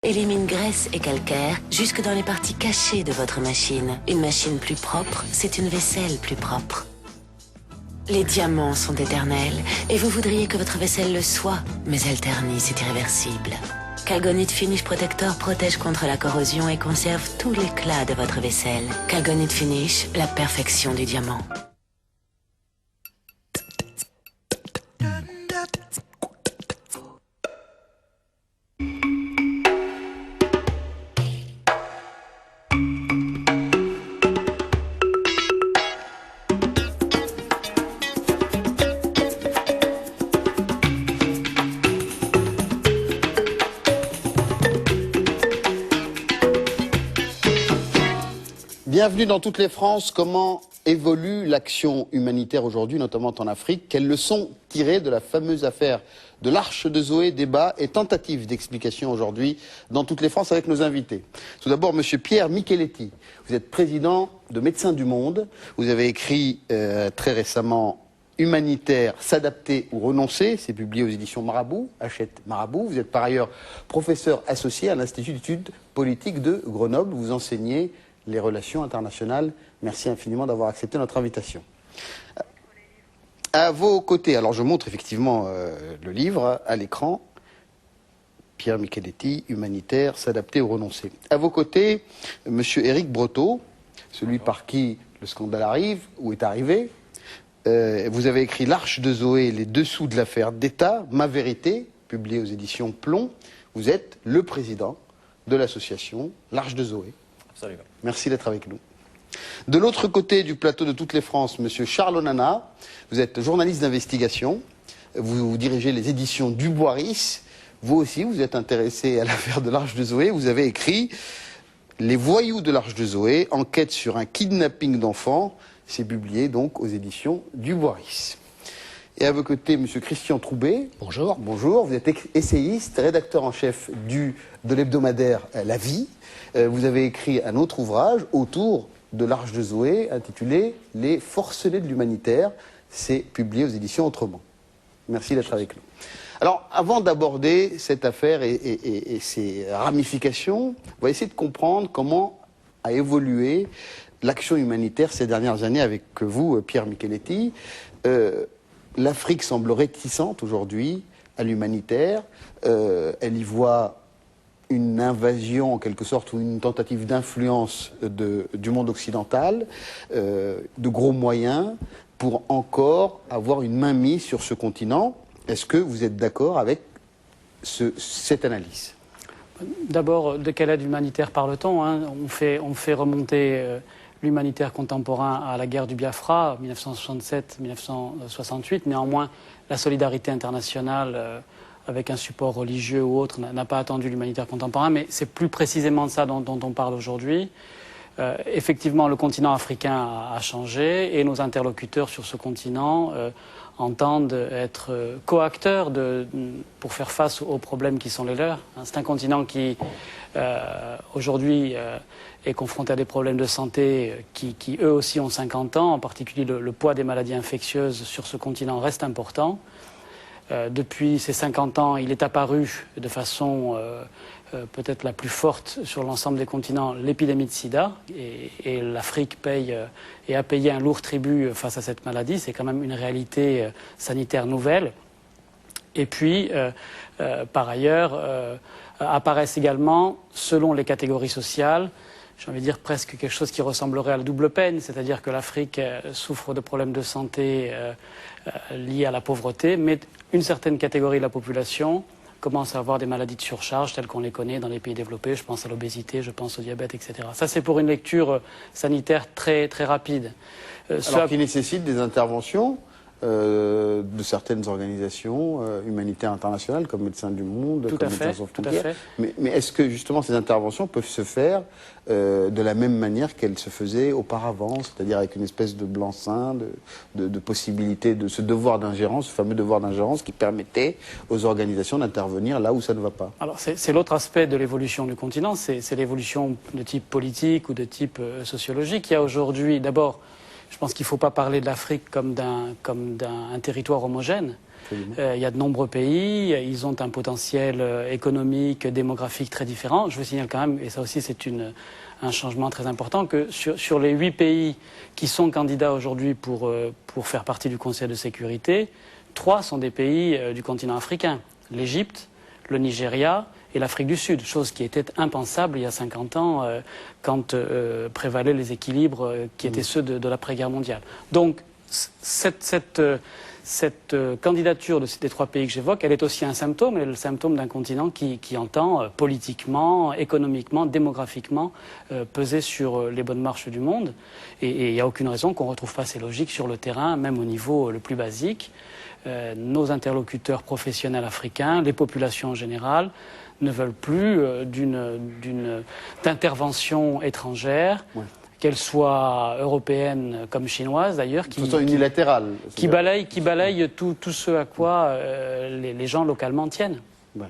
Élimine graisse et calcaire jusque dans les parties cachées de votre machine. Une machine plus propre, c'est une vaisselle plus propre. Les diamants sont éternels et vous voudriez que votre vaisselle le soit, mais elle ternit, c'est irréversible. Calgonit Finish Protector protège contre la corrosion et conserve tout l'éclat de votre vaisselle. Calgonit Finish, la perfection du diamant. Bienvenue dans toutes les France. Comment évolue l'action humanitaire aujourd'hui, notamment en Afrique? Quelles leçons tirées de la fameuse affaire de l'Arche de Zoé? Débat et tentative d'explication aujourd'hui dans toutes les France avec nos invités. Tout d'abord, Monsieur Pierre Micheletti. Vous êtes président de Médecins du Monde. Vous avez écrit très récemment Humanitaire, s'adapter ou renoncer. C'est publié aux éditions Marabout, Hachette Marabout. Vous êtes par ailleurs professeur associé à l'Institut d'études politiques de Grenoble. Vous enseignez les relations internationales. Merci infiniment d'avoir accepté notre invitation. À vos côtés, alors je montre effectivement le livre à l'écran, Pierre Micheletti, Humanitaire, s'adapter ou renoncer. À vos côtés, Monsieur Éric Breteau, celui par qui le scandale arrive, ou est arrivé. Vous avez écrit L'Arche de Zoé, les dessous de l'affaire d'État, Ma vérité, publié aux éditions Plomb. Vous êtes le président de l'association L'Arche de Zoé. Absolument. Merci d'être avec nous. De l'autre côté du plateau de toutes les France, Monsieur Charles Onana, vous êtes journaliste d'investigation, vous dirigez les éditions du Boiris. Vous aussi, vous êtes intéressé à l'affaire de l'Arche de Zoé. Vous avez écrit Les voyous de l'Arche de Zoé, enquête sur un kidnapping d'enfants. C'est publié donc aux éditions du Boiris. Et à vos côtés, Monsieur Christian Troubet. Bonjour. Bonjour, vous êtes essayiste, rédacteur en chef de l'hebdomadaire La Vie. Vous avez écrit un autre ouvrage autour de l'Arche de Zoé, intitulé Les forcenés de l'humanitaire. C'est publié aux éditions Autrement. Merci d'être avec nous. Alors, avant d'aborder cette affaire et ses ramifications, on va essayer de comprendre comment a évolué l'action humanitaire ces dernières années avec vous, Pierre Micheletti. L'Afrique semble réticente aujourd'hui à l'humanitaire. Elle y voit une invasion en quelque sorte ou une tentative d'influence du monde occidental, de gros moyens pour encore avoir une mainmise sur ce continent. Est-ce que vous êtes d'accord avec cette analyse? D'abord, de quelle aide humanitaire parle-t-on, hein? On fait remonter l'humanitaire contemporain à la guerre du Biafra, 1967-1968. Néanmoins, la solidarité internationale avec un support religieux ou autre n'a pas attendu l'humanitaire contemporain, mais c'est plus précisément de ça dont on parle aujourd'hui. Effectivement, le continent africain a changé et nos interlocuteurs sur ce continent entendent être coacteurs pour faire face aux problèmes qui sont les leurs. C'est un continent qui, aujourd'hui, est confronté à des problèmes de santé qui eux aussi ont 50 ans. En particulier, le poids des maladies infectieuses sur ce continent reste important. Depuis ces 50 ans, il est apparu de façon peut-être la plus forte sur l'ensemble des continents l'épidémie de sida. Et l'Afrique paye et a payé un lourd tribut face à cette maladie. C'est quand même une réalité sanitaire nouvelle. Et puis, par ailleurs, apparaissent également, selon les catégories sociales, j'ai envie de dire presque quelque chose qui ressemblerait à la double peine, c'est-à-dire que l'Afrique souffre de problèmes de santé liés à la pauvreté, mais une certaine catégorie de la population commence à avoir des maladies de surcharge telles qu'on les connaît dans les pays développés. Je pense à l'obésité, je pense au diabète, etc. Ça, c'est pour une lecture sanitaire très, très rapide. Alors qui nécessite des interventions de certaines organisations humanitaires internationales comme Médecins du Monde, comme Médecins sans frontières. Mais est-ce que justement ces interventions peuvent se faire de la même manière qu'elles se faisaient auparavant, c'est-à-dire avec une espèce de blanc-seing, de possibilité de ce devoir d'ingérence, ce fameux devoir d'ingérence qui permettait aux organisations d'intervenir là où ça ne va pas? Alors c'est l'autre aspect de l'évolution du continent, c'est l'évolution de type politique ou de type sociologique. Il y a aujourd'hui, d'abord, je pense qu'il ne faut pas parler de l'Afrique comme d'un territoire homogène. Il y a de nombreux pays, ils ont un potentiel économique, démographique très différent. Je vous signale quand même, et ça aussi c'est un changement très important, que sur les 8 pays qui sont candidats aujourd'hui pour faire partie du Conseil de sécurité, 3 sont des pays du continent africain. L'Égypte, le Nigeria et l'Afrique du Sud, chose qui était impensable il y a 50 ans quand prévalaient les équilibres qui étaient ceux de l'après-guerre mondiale. Donc cette candidature des 3 pays que j'évoque, elle est aussi un symptôme, elle est le symptôme d'un continent qui entend politiquement, économiquement, démographiquement peser sur les bonnes marches du monde. Et il n'y a aucune raison qu'on ne retrouve pas ces logiques sur le terrain, même au niveau le plus basique. Nos interlocuteurs professionnels africains, les populations en général, ne veulent plus d'intervention étrangère, qu'elle soit européenne comme chinoise d'ailleurs, qui balaye tout ce à quoi les gens localement tiennent. Ouais.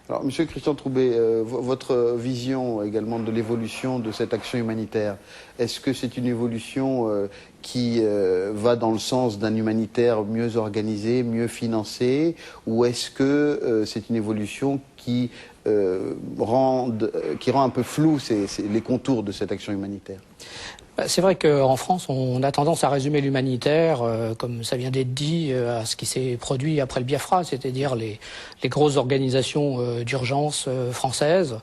Alors, Monsieur Christian Troubet, votre vision également de l'évolution de cette action humanitaire, est-ce que c'est une évolution qui va dans le sens d'un humanitaire mieux organisé, mieux financé, ou est-ce que c'est une évolution qui rend un peu flou les contours de cette action humanitaire? C'est vrai qu'en France, on a tendance à résumer l'humanitaire, comme ça vient d'être dit, à ce qui s'est produit après le Biafra, c'est-à-dire les grosses organisations d'urgence françaises,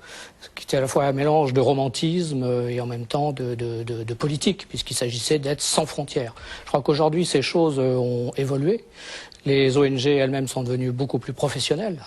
qui étaient à la fois un mélange de romantisme et en même temps de politique, puisqu'il s'agissait d'être sans frontières. Je crois qu'aujourd'hui, ces choses ont évolué. Les ONG elles-mêmes sont devenues beaucoup plus professionnelles.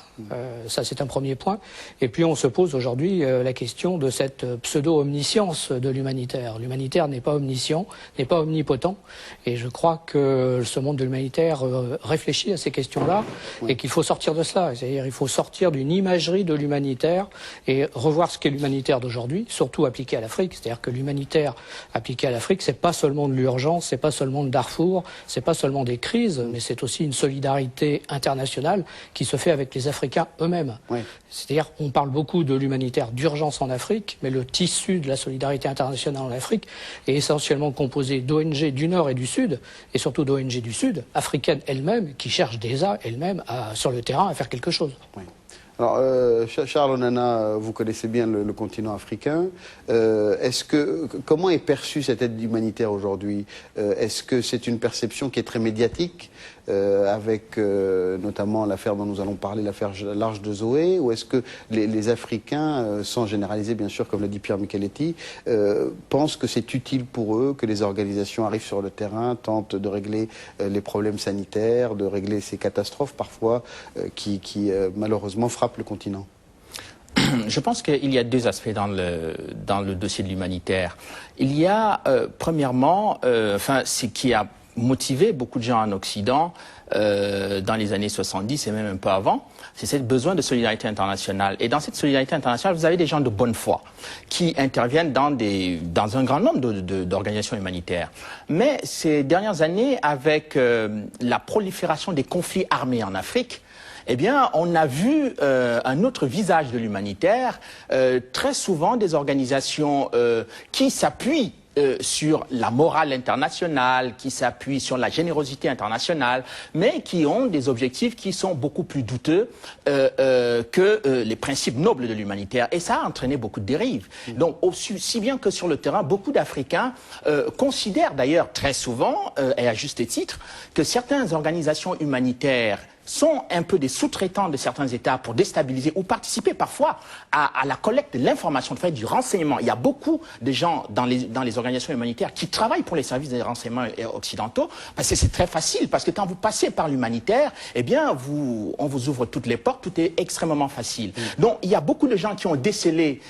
Ça, c'est un premier point. Et puis, on se pose aujourd'hui la question de cette pseudo-omniscience de l'humanitaire. L'humanitaire n'est pas omniscient, n'est pas omnipotent. Et je crois que ce monde de l'humanitaire réfléchit à ces questions-là et qu'il faut sortir de cela. C'est-à-dire il faut sortir d'une imagerie de l'humanitaire et revoir ce qu'est l'humanitaire d'aujourd'hui, surtout appliqué à l'Afrique. C'est-à-dire que l'humanitaire appliqué à l'Afrique, c'est pas seulement de l'urgence, c'est pas seulement de Darfour, c'est pas seulement des crises, mais c'est aussi une solidarité internationale qui se fait avec les Africains eux-mêmes. Oui. C'est-à-dire, on parle beaucoup de l'humanitaire d'urgence en Afrique, mais le tissu de la solidarité internationale en Afrique est essentiellement composé d'ONG du Nord et du Sud, et surtout d'ONG du Sud, africaines elles-mêmes, qui cherchent déjà elles-mêmes sur le terrain à faire quelque chose. Oui. Alors, Charles Onana, vous connaissez bien le continent africain. Comment est perçue cette aide humanitaire aujourd'hui? Est-ce que c'est une perception qui est très médiatique, avec notamment l'affaire dont nous allons parler, l'affaire l'Arche de Zoé, ou est-ce que les Africains, sans généraliser bien sûr, comme l'a dit Pierre Micheletti, pensent que c'est utile pour eux que les organisations arrivent sur le terrain, tentent de régler les problèmes sanitaires, de régler ces catastrophes parfois qui malheureusement frappent le continent? Je pense qu'il y a 2 aspects dans le dossier de l'humanitaire. Il y a, premièrement, ce qui a motivé beaucoup de gens en Occident dans les années 70 et même un peu avant, c'est ce besoin de solidarité internationale. Et dans cette solidarité internationale, vous avez des gens de bonne foi qui interviennent dans un grand nombre d'organisations humanitaires. Mais ces dernières années, avec la prolifération des conflits armés en Afrique, eh bien, on a vu un autre visage de l'humanitaire, très souvent des organisations qui s'appuient sur la morale internationale, qui s'appuient sur la générosité internationale, mais qui ont des objectifs qui sont beaucoup plus douteux que les principes nobles de l'humanitaire. Et ça a entraîné beaucoup de dérives. Donc, aussi bien que sur le terrain, beaucoup d'Africains considèrent d'ailleurs très souvent, et à juste titre, que certaines organisations humanitaires sont un peu des sous-traitants de certains États pour déstabiliser ou participer parfois à la collecte de l'information, de fait du renseignement. Il y a beaucoup de gens dans les organisations humanitaires qui travaillent pour les services des renseignements occidentaux, parce que c'est très facile, parce que quand vous passez par l'humanitaire, eh bien, on vous ouvre toutes les portes, tout est extrêmement facile. Donc, il y a beaucoup de gens qui ont décelé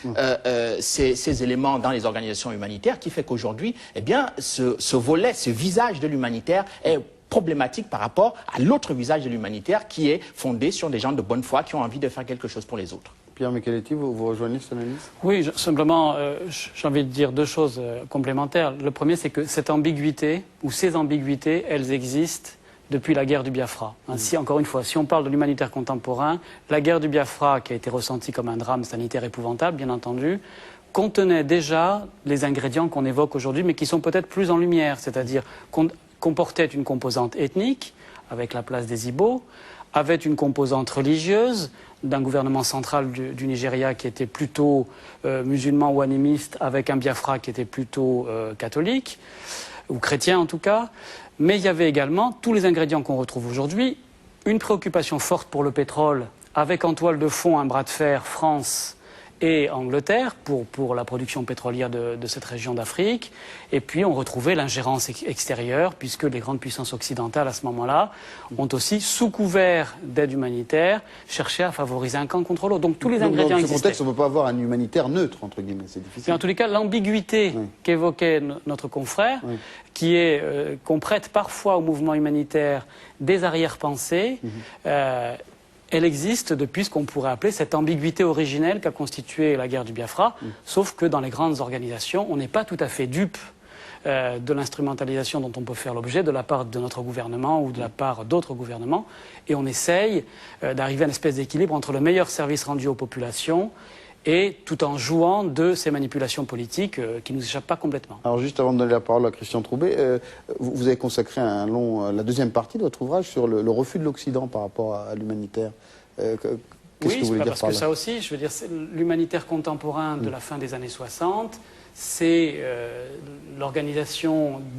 ces éléments dans les organisations humanitaires, qui fait qu'aujourd'hui, eh bien, ce volet, ce visage de l'humanitaire est problématique par rapport à l'autre visage de l'humanitaire qui est fondé sur des gens de bonne foi qui ont envie de faire quelque chose pour les autres. Pierre Micheletti, vous rejoignez cette analyse? Oui, simplement, j'ai envie de dire 2 choses complémentaires. Le premier, c'est que cette ambiguïté, ou ces ambiguïtés, elles existent depuis la guerre du Biafra. Ainsi, encore une fois, si on parle de l'humanitaire contemporain, la guerre du Biafra, qui a été ressentie comme un drame sanitaire épouvantable, bien entendu, contenait déjà les ingrédients qu'on évoque aujourd'hui, mais qui sont peut-être plus en lumière, c'est-à-dire comportait une composante ethnique, avec la place des Ibo, avait une composante religieuse d'un gouvernement central du Nigeria qui était plutôt musulman ou animiste, avec un Biafra qui était plutôt catholique, ou chrétien en tout cas. Mais il y avait également tous les ingrédients qu'on retrouve aujourd'hui, une préoccupation forte pour le pétrole, avec en toile de fond un bras de fer France et Angleterre pour la production pétrolière de cette région d'Afrique. Et puis on retrouvait l'ingérence extérieure, puisque les grandes puissances occidentales à ce moment-là ont aussi, sous couvert d'aide humanitaire, cherché à favoriser un camp contre l'autre. Donc tous les ingrédients existaient. Dans ce contexte, on ne peut pas avoir un humanitaire neutre, entre guillemets, c'est difficile. Mais en tous les cas, l'ambiguïté qu'évoquait notre confrère, qui est qu'on prête parfois au mouvement humanitaire des arrière-pensées, elle existe depuis ce qu'on pourrait appeler cette ambiguïté originelle qu'a constituée la guerre du Biafra, sauf que dans les grandes organisations, on n'est pas tout à fait dupe de l'instrumentalisation dont on peut faire l'objet de la part de notre gouvernement ou de la part d'autres gouvernements, et on essaye d'arriver à une espèce d'équilibre entre le meilleur service rendu aux populations et tout en jouant de ces manipulations politiques qui ne nous échappent pas complètement. Alors juste avant de donner la parole à Christian Troubet, vous avez consacré la deuxième partie de votre ouvrage sur le refus de l'Occident par rapport à l'humanitaire. Qu'est-ce que vous voulez dire parce que ça aussi, je veux dire, l'humanitaire contemporain de la fin des années 60, c'est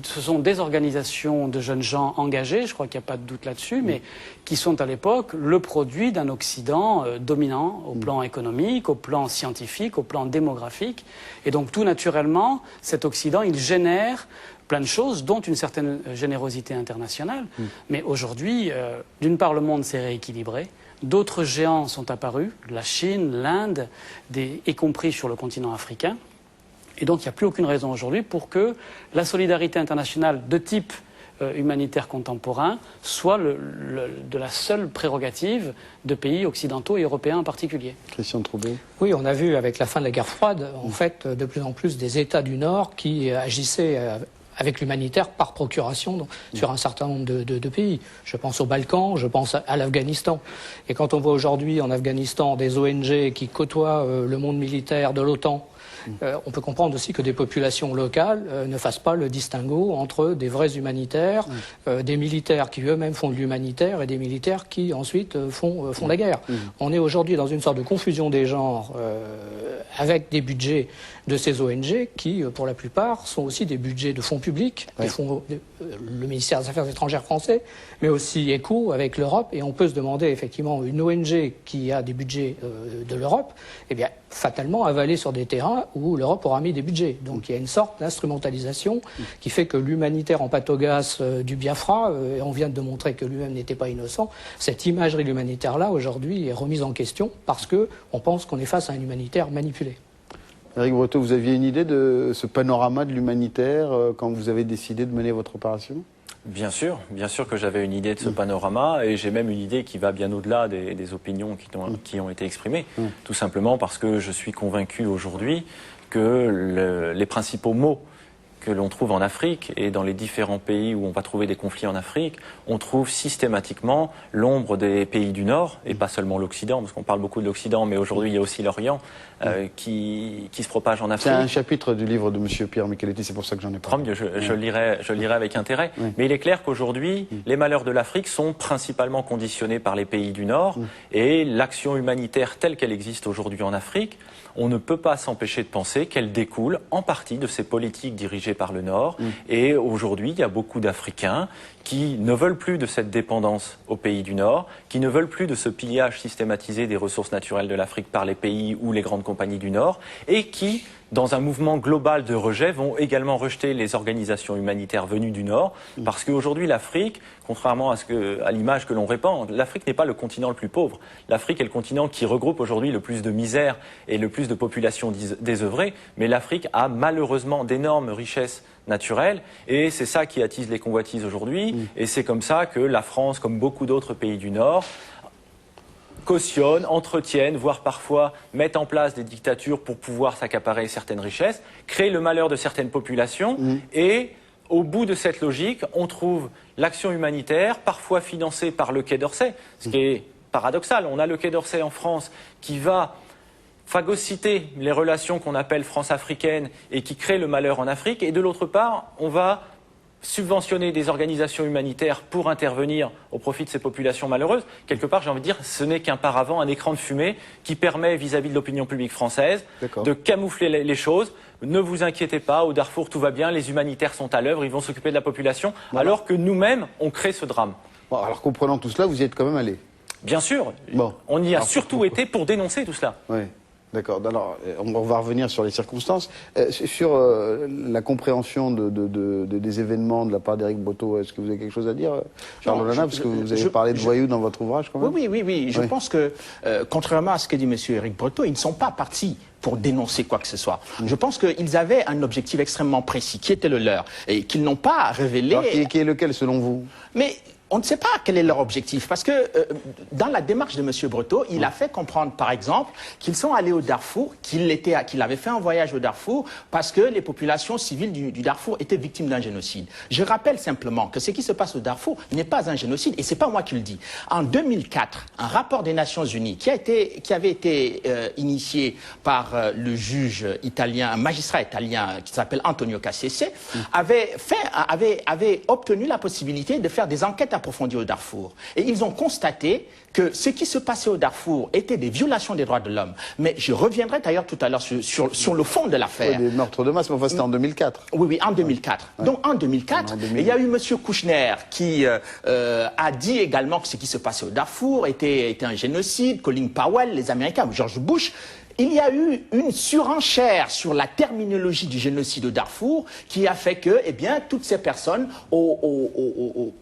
ce sont des organisations de jeunes gens engagés, je crois qu'il n'y a pas de doute là-dessus, mais qui sont à l'époque le produit d'un Occident dominant au plan économique, au plan scientifique, au plan démographique. Et donc tout naturellement, cet Occident, il génère plein de choses, dont une certaine générosité internationale. Mais aujourd'hui, d'une part, le monde s'est rééquilibré. D'autres géants sont apparus, la Chine, l'Inde, y compris sur le continent africain. Et donc il n'y a plus aucune raison aujourd'hui pour que la solidarité internationale de type humanitaire contemporain soit de la seule prérogative de pays occidentaux et européens en particulier. Christian Troubet. Oui, on a vu avec la fin de la guerre froide, en fait, de plus en plus des États du Nord qui agissaient avec l'humanitaire par procuration sur un certain nombre de pays. Je pense aux Balkans, je pense à l'Afghanistan. Et quand on voit aujourd'hui en Afghanistan des ONG qui côtoient le monde militaire de l'OTAN, on peut comprendre aussi que des populations locales ne fassent pas le distinguo entre des vrais humanitaires, des militaires qui eux-mêmes font de l'humanitaire et des militaires qui ensuite font la guerre. On est aujourd'hui dans une sorte de confusion des genres avec des budgets de ces ONG qui, pour la plupart, sont aussi des budgets de fonds publics, le ministère des Affaires étrangères français, mais aussi ECHO avec l'Europe. Et on peut se demander effectivement une ONG qui a des budgets de l'Europe, eh bien fatalement avaler sur des terrains où l'Europe aura mis des budgets. Donc il y a une sorte d'instrumentalisation qui fait que l'humanitaire en patogas du Biafra, et on vient de montrer que lui-même n'était pas innocent, cette imagerie de l'humanitaire-là aujourd'hui est remise en question parce qu'on pense qu'on est face à un humanitaire manipulé. Éric Breteau, vous aviez une idée de ce panorama de l'humanitaire quand vous avez décidé de mener votre opération ? Bien sûr que j'avais une idée de ce panorama, et j'ai même une idée qui va bien au-delà des opinions qui ont été exprimées, tout simplement parce que je suis convaincu aujourd'hui que les principaux maux que l'on trouve en Afrique et dans les différents pays où on va trouver des conflits en Afrique, on trouve systématiquement l'ombre des pays du Nord, et pas seulement l'Occident, parce qu'on parle beaucoup de l'Occident, mais aujourd'hui il y a aussi l'Orient qui se propage en Afrique. C'est un chapitre du livre de M. Pierre Micheletti, c'est pour ça que j'en ai parlé. Tant mieux, je lirai avec intérêt. Mais il est clair qu'aujourd'hui, les malheurs de l'Afrique sont principalement conditionnés par les pays du Nord, et l'action humanitaire telle qu'elle existe aujourd'hui en Afrique, on ne peut pas s'empêcher de penser qu'elle découle en partie de ces politiques dirigées par le Nord. Et aujourd'hui, il y a beaucoup d'Africains qui ne veulent plus de cette dépendance aux pays du Nord, qui ne veulent plus de ce pillage systématisé des ressources naturelles de l'Afrique par les pays ou les grandes compagnies du Nord, et qui, dans un mouvement global de rejet, vont également rejeter les organisations humanitaires venues du Nord, parce qu'aujourd'hui l'Afrique, contrairement à l'image que l'on répand, l'Afrique n'est pas le continent le plus pauvre. L'Afrique est le continent qui regroupe aujourd'hui le plus de misère et le plus de populations désœuvrées, mais l'Afrique a malheureusement d'énormes richesses naturelles, et c'est ça qui attise les convoitises aujourd'hui, et c'est comme ça que la France, comme beaucoup d'autres pays du Nord, cautionnent, entretiennent, voire parfois mettent en place des dictatures pour pouvoir s'accaparer certaines richesses, créent le malheur de certaines populations, et au bout de cette logique, on trouve l'action humanitaire, parfois financée par le Quai d'Orsay, ce qui est paradoxal. On a le Quai d'Orsay en France qui va phagocyter les relations qu'on appelle France-africaines et qui crée le malheur en Afrique, et de l'autre part, on va subventionner des organisations humanitaires pour intervenir au profit de ces populations malheureuses, quelque part, j'ai envie de dire, ce n'est qu'un paravent, un écran de fumée qui permet vis-à-vis de l'opinion publique française de camoufler les choses. Ne vous inquiétez pas, au Darfour, tout va bien, les humanitaires sont à l'œuvre, ils vont s'occuper de la population, alors que nous-mêmes, on crée ce drame. Bon, alors comprenant tout cela, vous y êtes quand même allé. Bien sûr, on y a surtout été pour dénoncer tout cela. Oui. D'accord. Alors, on va revenir sur les circonstances. Sur la compréhension des événements de la part d'Éric Breteau, est-ce que vous avez quelque chose à dire, Charles Olana, parce que vous avez parlé de voyous dans votre ouvrage, quand même. Oui. Je pense que, contrairement à ce que dit M. Éric Breteau, ils ne sont pas partis pour dénoncer quoi que ce soit. Je pense qu'ils avaient un objectif extrêmement précis, qui était le leur, et qu'ils n'ont pas révélé... Alors, qui est lequel, selon vous? Mais on ne sait pas quel est leur objectif, parce que dans la démarche de M. Breteau, il a fait comprendre, par exemple, qu'ils sont allés au Darfour, qu'il avait fait un voyage au Darfour, parce que les populations civiles du Darfour étaient victimes d'un génocide. Je rappelle simplement que ce qui se passe au Darfour n'est pas un génocide, et c'est pas moi qui le dis. En 2004, un rapport des Nations Unies, qui avait été initié par le juge italien, un magistrat italien qui s'appelle Antonio Cassese, avait obtenu la possibilité de faire des enquêtes approfondies au Darfour. Et ils ont constaté que ce qui se passait au Darfour était des violations des droits de l'homme. Mais je reviendrai d'ailleurs tout à l'heure sur le fond de l'affaire. Oui, des meurtres de masse, mais enfin c'était en 2004. Oui, en 2004. Ouais. Donc en 2004, il y a eu M. Kouchner qui a dit également que ce qui se passait au Darfour était un génocide. Colin Powell, les Américains, George Bush. Il y a eu une surenchère sur la terminologie du génocide au Darfour qui a fait que, eh bien, toutes ces personnes,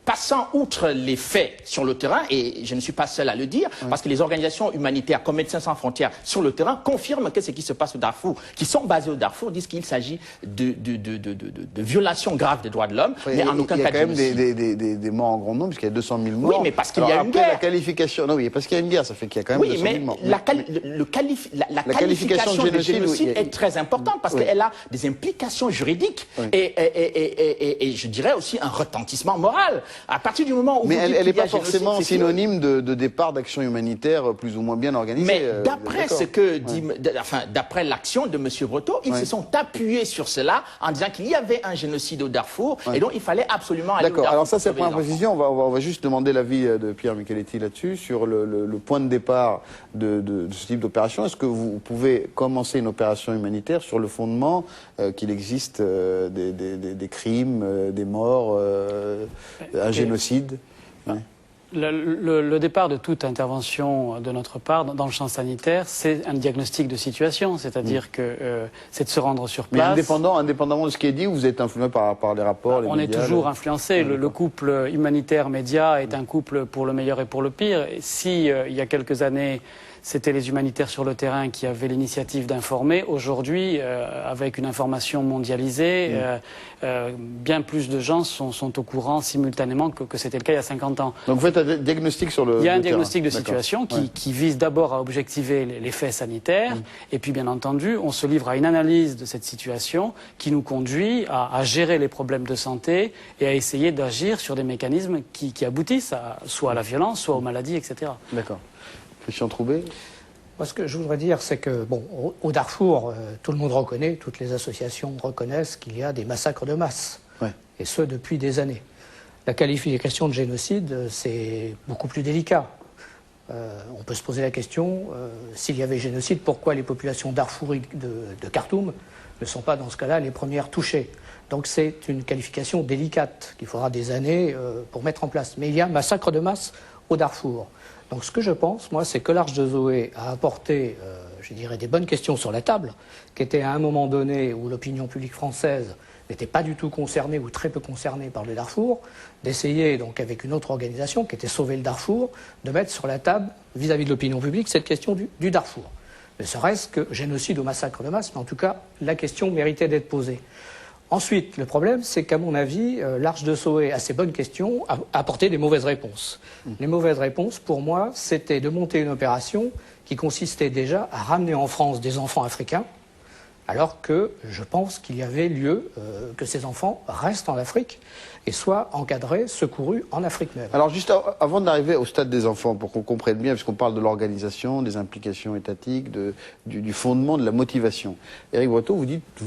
passant outre les faits sur le terrain, et je ne suis pas seul à le dire, parce que les organisations humanitaires comme Médecins sans frontières sur le terrain confirment que ce qui se passe au Darfour, qui sont basés au Darfour, disent qu'il s'agit de violations graves des droits de l'homme, mais en aucun cas de génocide. Il y a quand même des morts en grand nombre, puisqu'il y a 200 000 morts. Oui, mais parce qu'il y a une guerre. La qualification, non, oui, parce qu'il y a une guerre, ça fait qu'il y a quand même 200 000 morts. La qualification de génocide est très importante parce qu'elle a des implications juridiques et je dirais aussi un retentissement moral. À partir du moment où mais elle n'est pas forcément synonyme de départ d'action humanitaire plus ou moins bien organisée. Mais d'après ce que dit, d'après l'action de M. Breteau, ils se sont appuyés sur cela en disant qu'il y avait un génocide au Darfour et donc il fallait absolument aller au Darfour. D'accord. Alors ça c'est la première précision. On va juste demander l'avis de Pierre Micheletti là-dessus sur le point de départ de ce type d'opération. Est-ce que vous pouvez commencer une opération humanitaire sur le fondement qu'il existe des crimes, des morts, un génocide? Le départ de toute intervention de notre part dans le champ sanitaire, c'est un diagnostic de situation, c'est-à-dire que c'est de se rendre sur place. Mais indépendamment de ce qui est dit, vous êtes influencé par les rapports, les médias? On est toujours influencé. Le couple humanitaire-média est un couple pour le meilleur et pour le pire. Et si, il y a quelques années, c'était les humanitaires sur le terrain qui avaient l'initiative d'informer. Aujourd'hui, avec une information mondialisée, bien plus de gens sont au courant simultanément que c'était le cas il y a 50 ans. Donc vous faites un diagnostic sur le terrain? Il y a un diagnostic de situation qui vise d'abord à objectiver les faits sanitaires. Et puis, bien entendu, on se livre à une analyse de cette situation qui nous conduit à gérer les problèmes de santé et à essayer d'agir sur des mécanismes qui aboutissent soit à la violence, soit aux maladies, etc. D'accord. Christian Troubé? Moi, ce que je voudrais dire, c'est que, bon, au Darfour, tout le monde reconnaît, toutes les associations reconnaissent qu'il y a des massacres de masse. Et ce, depuis des années. La qualification de génocide, c'est beaucoup plus délicat. On peut se poser la question, s'il y avait génocide, pourquoi les populations darfouriques de Khartoum ne sont pas, dans ce cas-là, les premières touchées? Donc c'est une qualification délicate qu'il faudra des années pour mettre en place. Mais il y a un massacre de masse au Darfour. Donc ce que je pense, moi, c'est que l'Arche de Zoé a apporté, je dirais, des bonnes questions sur la table, qui étaient à un moment donné où l'opinion publique française n'était pas du tout concernée ou très peu concernée par le Darfour, d'essayer, donc avec une autre organisation qui était Sauver le Darfour, de mettre sur la table, vis-à-vis de l'opinion publique, cette question du Darfour. Ne serait-ce que génocide ou massacre de masse, mais en tout cas, la question méritait d'être posée. Ensuite, le problème, c'est qu'à mon avis, l'Arche de Zoé, à ces bonnes questions, a apporté des mauvaises réponses. Les mauvaises réponses, pour moi, c'était de monter une opération qui consistait déjà à ramener en France des enfants africains, alors que je pense qu'il y avait lieu que ces enfants restent en Afrique et soient encadrés, secourus en Afrique même. Alors juste avant d'arriver au stade des enfants, pour qu'on comprenne bien, puisqu'on parle de l'organisation, des implications étatiques, du fondement, de la motivation. Éric Breteau, vous dites, il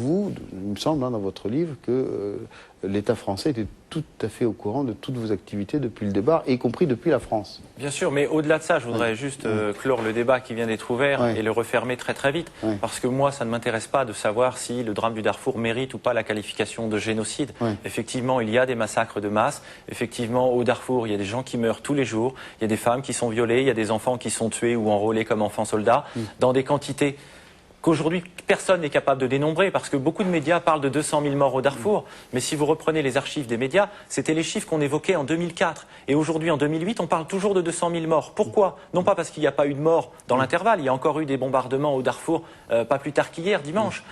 me semble, dans votre livre, que l'État français était tout à fait au courant de toutes vos activités depuis le départ, y compris depuis la France. Bien sûr, mais au-delà de ça, je voudrais juste clore le débat qui vient d'être ouvert et le refermer très très vite. Parce que moi, ça ne m'intéresse pas de savoir si le drame du Darfour mérite ou pas la qualification de génocide. Effectivement, il y a des massacres de masse. Effectivement, au Darfour, il y a des gens qui meurent tous les jours. Il y a des femmes qui sont violées. Il y a des enfants qui sont tués ou enrôlés comme enfants soldats dans des quantités qu'aujourd'hui personne n'est capable de dénombrer, parce que beaucoup de médias parlent de 200 000 morts au Darfour, mais si vous reprenez les archives des médias, c'était les chiffres qu'on évoquait en 2004. Et aujourd'hui, en 2008, on parle toujours de 200 000 morts. Pourquoi? Non pas parce qu'il n'y a pas eu de morts dans l'intervalle, il y a encore eu des bombardements au Darfour, pas plus tard qu'hier, dimanche.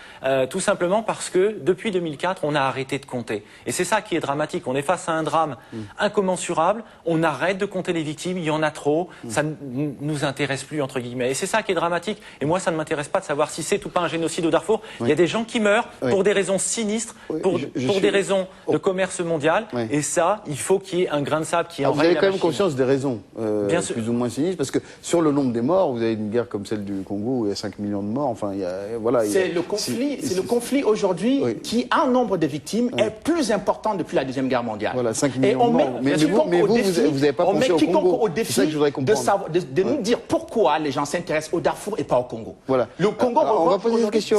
Tout simplement parce que depuis 2004, on a arrêté de compter. Et c'est ça qui est dramatique. On est face à un drame incommensurable, on arrête de compter les victimes, il y en a trop, ça ne nous intéresse plus, entre guillemets. Et c'est ça qui est dramatique. Et moi, ça ne m'intéresse pas de savoir si c'est ou pas un génocide au Darfour. Il y a des gens qui meurent pour des raisons sinistres, pour des raisons de commerce mondial. Et ça, il faut qu'il y ait un grain de sable qui enraye la machine. Vous avez quand même conscience des raisons plus ou moins sinistres, parce que sur le nombre des morts, vous avez une guerre comme celle du Congo où il y a 5 millions de morts. Enfin, c'est le conflit aujourd'hui qui a un nombre de victimes est plus important depuis la Deuxième Guerre mondiale. Voilà, 5 millions de morts. Mais vous n'avez pas pensé au Congo. C'est ça que je voudrais comprendre. De nous dire pourquoi les gens s'intéressent au Darfour et pas au Congo. Voilà. Le Congo, on va poser une question,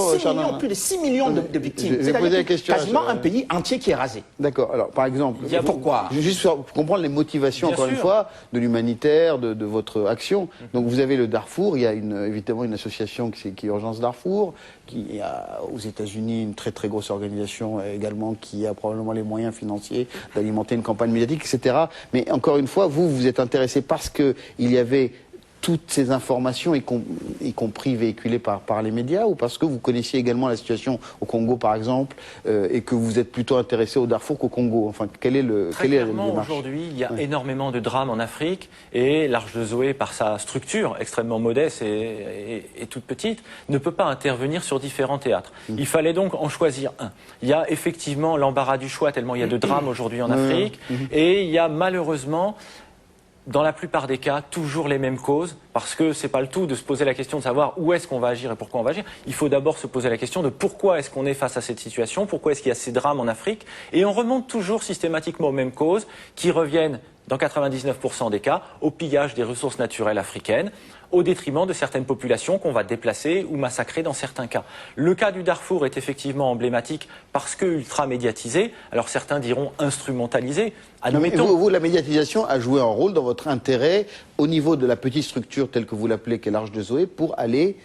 plus de 6 millions de victimes. C'est quasiment un pays entier qui est rasé. D'accord. Alors, par exemple, pourquoi? Juste pour comprendre les motivations, encore une fois, de l'humanitaire, de votre action. Donc, vous avez le Darfour. Il y a évidemment une association qui est Urgence Darfour, qui a aux États-Unis une très très grosse organisation également qui a probablement les moyens financiers d'alimenter une campagne médiatique, etc. Mais encore une fois, vous êtes intéressé parce que il y avait toutes ces informations, y compris véhiculées par les médias, ou parce que vous connaissiez également la situation au Congo, par exemple, et que vous êtes plutôt intéressé au Darfour qu'au Congo? Enfin, quelle est la démarche? Aujourd'hui, il y a énormément de drames en Afrique, et l'Arche de Zoé, par sa structure extrêmement modeste et toute petite, ne peut pas intervenir sur différents théâtres. Il fallait donc en choisir un. Il y a effectivement l'embarras du choix, tellement il y a de drames aujourd'hui en Afrique, et il y a malheureusement, dans la plupart des cas, toujours les mêmes causes, parce que c'est pas le tout de se poser la question de savoir où est-ce qu'on va agir et pourquoi on va agir. Il faut d'abord se poser la question de pourquoi est-ce qu'on est face à cette situation, pourquoi est-ce qu'il y a ces drames en Afrique, et on remonte toujours systématiquement aux mêmes causes qui reviennent, dans 99% des cas, au pillage des ressources naturelles africaines, au détriment de certaines populations qu'on va déplacer ou massacrer dans certains cas. Le cas du Darfour est effectivement emblématique parce que ultra médiatisé, alors certains diront instrumentalisé. Admettons. La médiatisation a joué un rôle dans votre intérêt au niveau de la petite structure telle que vous l'appelez, qu'est l'Arche de Zoé, pour aller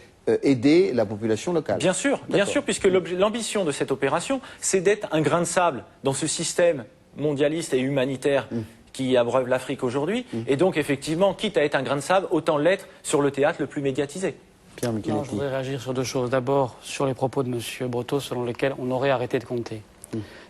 aider la population locale. Bien sûr, puisque l'ambition de cette opération, c'est d'être un grain de sable dans ce système mondialiste et humanitaire qui abreuve l'Afrique aujourd'hui. Et donc, effectivement, quitte à être un grain de sable, autant l'être sur le théâtre le plus médiatisé. Je voudrais réagir sur deux choses. D'abord, sur les propos de M. Breteau, selon lesquels on aurait arrêté de compter.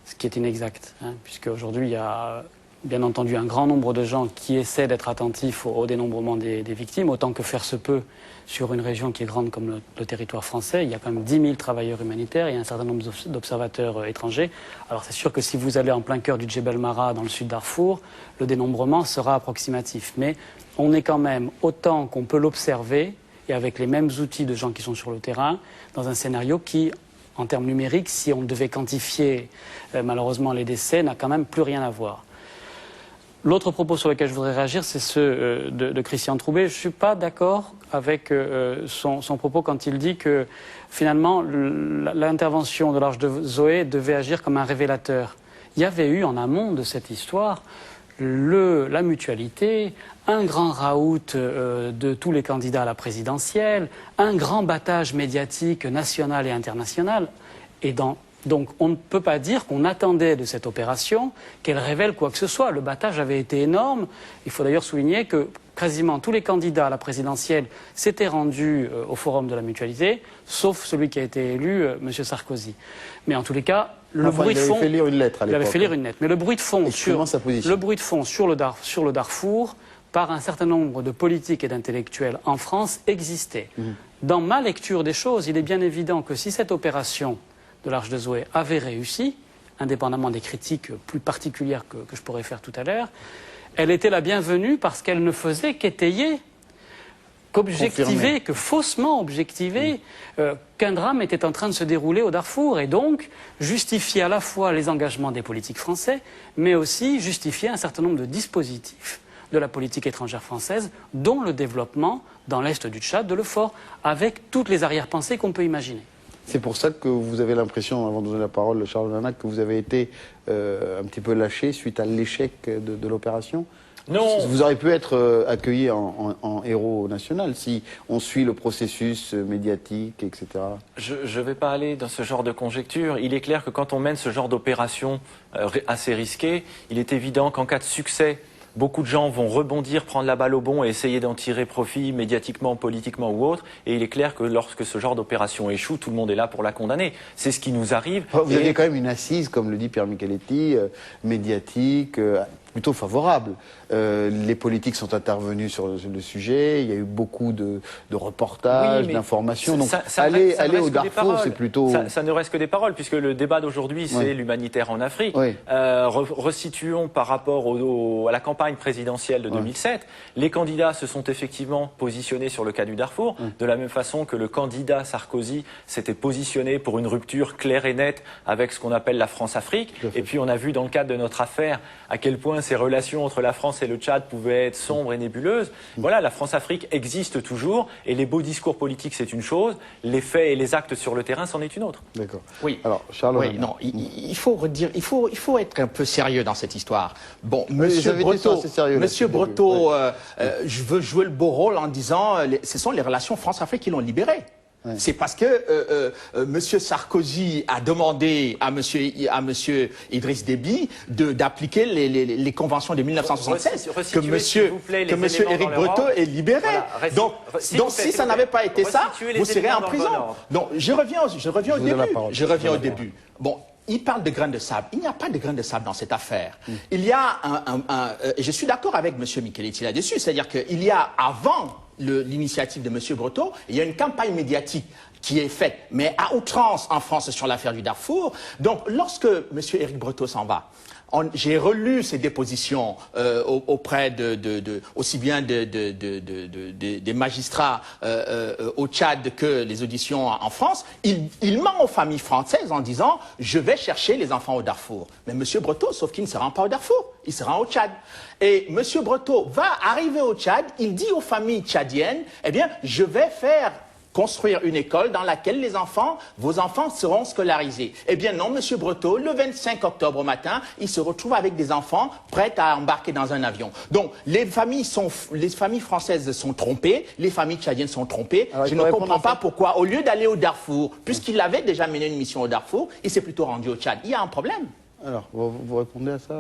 Ce qui est inexact, puisque aujourd'hui, il y a bien entendu un grand nombre de gens qui essaient d'être attentifs au dénombrement des victimes, autant que faire se peut sur une région qui est grande comme le territoire français. Il y a quand même 10 000 travailleurs humanitaires et un certain nombre d'observateurs étrangers. Alors c'est sûr que si vous allez en plein cœur du Djebel Mara, dans le sud Darfour, le dénombrement sera approximatif. Mais on est quand même, autant qu'on peut l'observer, et avec les mêmes outils de gens qui sont sur le terrain, dans un scénario qui, en termes numériques, si on devait quantifier malheureusement les décès, n'a quand même plus rien à voir. L'autre propos sur lequel je voudrais réagir, c'est ceux de Christian Troubet. Je ne suis pas d'accord avec son propos quand il dit que finalement l'intervention de l'Arche de Zoé devait agir comme un révélateur. Il y avait eu en amont de cette histoire la mutualité, un grand raout de tous les candidats à la présidentielle, un grand battage médiatique national et international. Donc on ne peut pas dire qu'on attendait de cette opération qu'elle révèle quoi que ce soit. Le battage avait été énorme. Il faut d'ailleurs souligner que quasiment tous les candidats à la présidentielle s'étaient rendus au forum de la mutualité, sauf celui qui a été élu, M. Sarkozy. Mais en tous les cas, le bruit de fond... Il avait fait lire une lettre à l'époque. Il avait fait lire une lettre. Mais le bruit de fond sur le Darfour, par un certain nombre de politiques et d'intellectuels en France, existait. Dans ma lecture des choses, il est bien évident que si cette opération de l'Arche de Zoé avait réussi, indépendamment des critiques plus particulières que je pourrais faire tout à l'heure, elle était la bienvenue parce qu'elle ne faisait qu'étayer qu'objectiver, que faussement objectiver qu'un drame était en train de se dérouler au Darfour et donc justifier à la fois les engagements des politiques français, mais aussi justifier un certain nombre de dispositifs de la politique étrangère française, dont le développement dans l'est du Tchad, de l'EUFOR, avec toutes les arrière-pensées qu'on peut imaginer. C'est pour ça que vous avez l'impression, avant de donner la parole à Charles Lanac, que vous avez été un petit peu lâché suite à l'échec de l'opération? Non. Vous auriez pu être accueilli en héros national si on suit le processus médiatique, etc. Je ne vais pas aller dans ce genre de conjecture. Il est clair que quand on mène ce genre d'opération assez risquée, il est évident qu'en cas de succès, beaucoup de gens vont rebondir, prendre la balle au bond et essayer d'en tirer profit médiatiquement, politiquement ou autre. Et il est clair que lorsque ce genre d'opération échoue, tout le monde est là pour la condamner. C'est ce qui nous arrive. Vous avez quand même une assise, comme le dit Pierre Micheletti, médiatique, plutôt favorable. Les politiques sont intervenus sur le sujet, il y a eu beaucoup de reportages, d'informations. Donc aller au Darfour, c'est plutôt... Ça ne reste que des paroles, puisque le débat d'aujourd'hui, c'est l'humanitaire en Afrique. Oui. Resituons par rapport à la campagne présidentielle de 2007. Les candidats se sont effectivement positionnés sur le cas du Darfour, de la même façon que le candidat Sarkozy s'était positionné pour une rupture claire et nette avec ce qu'on appelle la France-Afrique. Et puis on a vu dans le cadre de notre affaire à quel point ces relations entre la France et le Tchad pouvaient être sombres et nébuleuses. Voilà, la France-Afrique existe toujours et les beaux discours politiques, c'est une chose, les faits et les actes sur le terrain, c'en est une autre. D'accord. Oui. Alors, Charles, oui, non, il faut redire, il faut être un peu sérieux dans cette histoire. Bon, Monsieur Breteau, je veux jouer le beau rôle en disant, ce sont les relations France-Afrique qui l'ont libéré. C'est parce que Monsieur Sarkozy a demandé à Monsieur Idriss Déby d'appliquer les conventions de 1976 que Monsieur Éric Breteau est libéré. Voilà, donc si ça n'avait pas été ça, vous serez en prison. Donc je reviens au début. Bon. Il parle de grains de sable. Il n'y a pas de grains de sable dans cette affaire. Il y a je suis d'accord avec M. Micheletti là-dessus, c'est-à-dire qu'il y a, avant l'initiative de M. Breteau, il y a une campagne médiatique qui est faite, mais à outrance en France sur l'affaire du Darfour. Donc, lorsque M. Éric Breteau s'en va, j'ai relu ses dépositions auprès aussi bien des magistrats au Tchad que les auditions en France. Il ment aux familles françaises en disant « je vais chercher les enfants au Darfour ». Mais M. Breteau, sauf qu'il ne se rend pas au Darfour, il se rend au Tchad. Et M. Breteau va arriver au Tchad, il dit aux familles tchadiennes « eh bien, je vais construire une école dans laquelle vos enfants seront scolarisés. » Eh bien non, M. Breteau, le 25 octobre au matin, il se retrouve avec des enfants prêts à embarquer dans un avion. Donc, les familles françaises sont trompées, les familles tchadiennes sont trompées. Alors, je ne comprends pas pourquoi, au lieu d'aller au Darfour, puisqu'il avait déjà mené une mission au Darfour, il s'est plutôt rendu au Tchad. Il y a un problème. Alors, vous répondez à ça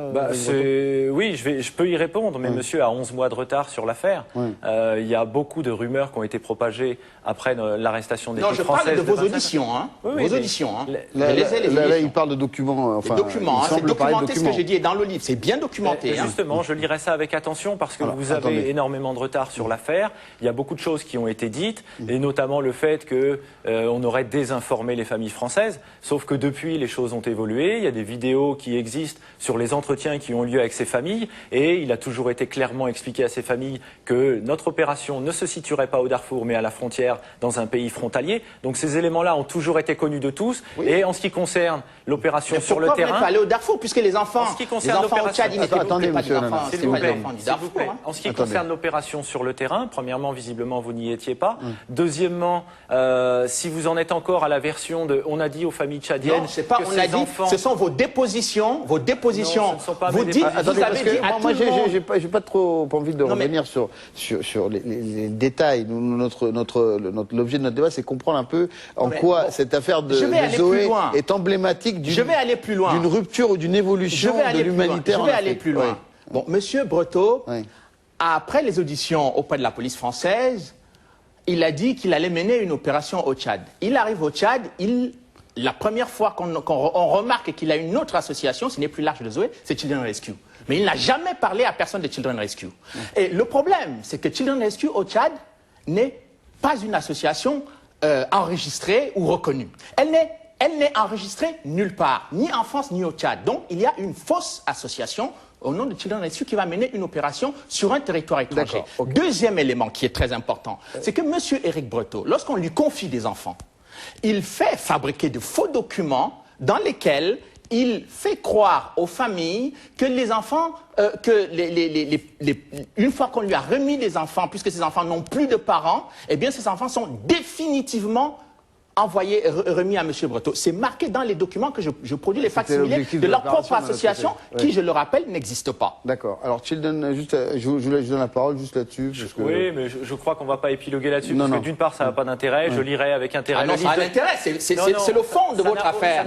Oui, je peux y répondre, mais monsieur a 11 mois de retard sur l'affaire. Il y a beaucoup de rumeurs qui ont été propagées après l'arrestation des françaises. Non, je parle de vos auditions, hein. Vos auditions, hein. Là, il parle de documents. Enfin, documents, c'est documenté ce que j'ai dit dans le livre, c'est bien documenté. Justement, je lirai ça avec attention parce que vous avez énormément de retard sur l'affaire. Il y a beaucoup de choses qui ont été dites, et notamment le fait qu'on aurait désinformé les familles françaises. Sauf que depuis, les choses ont évolué. Il y a des vidéos qui existent sur les entretiens qui ont lieu avec ces familles, et il a toujours été clairement expliqué à ces familles que notre opération ne se situerait pas au Darfour mais à la frontière dans un pays frontalier. Donc ces éléments-là ont toujours été connus de tous. Et en ce qui concerne l'opération sur le terrain... Pourquoi pas aller au Darfour puisque les enfants au Tchad, ils n'étaient pas des enfants du Darfour. En ce qui concerne l'opération sur le terrain, premièrement, visiblement, vous n'y étiez pas. Deuxièmement, si vous en êtes encore à la version de on a dit aux familles tchadiennes... Non, c'est pas on a dit, ce sont vos dépositions. Non, ce ne sont pas vous dites, vous avez dit à moi, j'ai pas trop envie de revenir sur les détails. L'objet de notre débat, c'est comprendre un peu en quoi cette affaire de Zoé est emblématique d'une rupture ou d'une évolution de l'humanitaire. Je vais aller plus loin. Bon, Monsieur Breteau, après les auditions auprès de la police française, il a dit qu'il allait mener une opération au Tchad. Il arrive au Tchad, la première fois qu'on remarque qu'il a une autre association, ce n'est plus l'Arche de Zoé, c'est Children Rescue. Mais il n'a jamais parlé à personne de Children Rescue. Et le problème, c'est que Children Rescue au Tchad n'est pas une association enregistrée ou reconnue. Elle n'est enregistrée nulle part, ni en France ni au Tchad. Donc il y a une fausse association au nom de Children Rescue qui va mener une opération sur un territoire étranger. D'accord, ok. Deuxième élément qui est très important, c'est que M. Éric Breteau, lorsqu'on lui confie des enfants, il fait fabriquer de faux documents dans lesquels il fait croire aux familles que les enfants, une fois qu'on lui a remis les enfants, puisque ces enfants n'ont plus de parents, eh bien ces enfants sont définitivement remis à M. Breteau. C'est marqué dans les documents que je produis, les facsimilés de leur propre association, qui, je le rappelle, n'existe pas. D'accord. Alors, Children, juste, je vous donne la parole juste là-dessus. Oui, mais je crois qu'on ne va pas épiloguer là-dessus, parce que d'une part, ça n'a pas d'intérêt, je lirai avec intérêt. Ah non, ça a un intérêt, c'est le fond de votre affaire.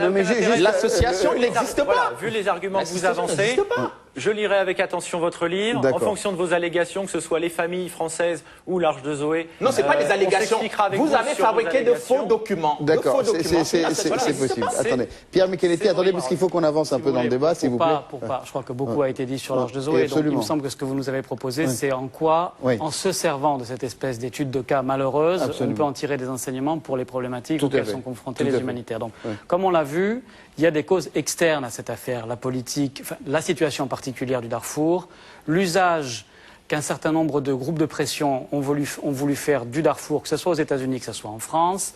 L'association n'existe pas. Vu les arguments que vous avancez, je lirai avec attention votre livre, en fonction de vos allégations, que ce soit les familles françaises ou l'Arche de Zoé. Non, ce n'est pas des allégations. Vous avez fabriqué de faux documents. D'accord, c'est possible. Attendez, Pierre Micheletti, attendez, parce qu'il faut qu'on avance un peu dans le débat, s'il vous plaît. Je crois que beaucoup a été dit sur l'Arche de Zoé, donc il me semble que ce que vous nous avez proposé, c'est en quoi, en se servant de cette espèce d'étude de cas malheureuse, on peut en tirer des enseignements pour les problématiques auxquelles sont confrontés les humanitaires. Donc, comme on l'a vu, il y a des causes externes à cette affaire, la politique, la situation particulière du Darfour, l'usage qu'un certain nombre de groupes de pression ont voulu faire du Darfour, que ce soit aux États-Unis, que ce soit en France,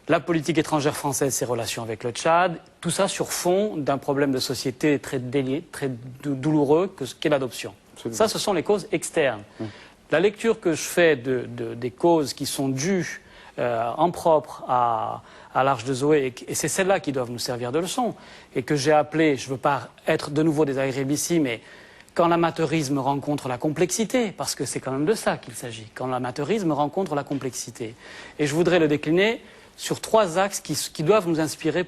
la politique étrangère française, ses relations avec le Tchad, tout ça sur fond d'un problème de société très délié, très douloureux, qu'est l'adoption. Ça, ce sont les causes externes. La lecture que je fais des causes qui sont dues en propre à l'Arche de Zoé, et c'est celles-là qui doivent nous servir de leçon, et que j'ai appelé, je ne veux pas être de nouveau désagréable ici, mais quand l'amateurisme rencontre la complexité, parce que c'est quand même de ça qu'il s'agit, quand l'amateurisme rencontre la complexité. Et je voudrais le décliner sur 3 axes qui doivent nous inspirer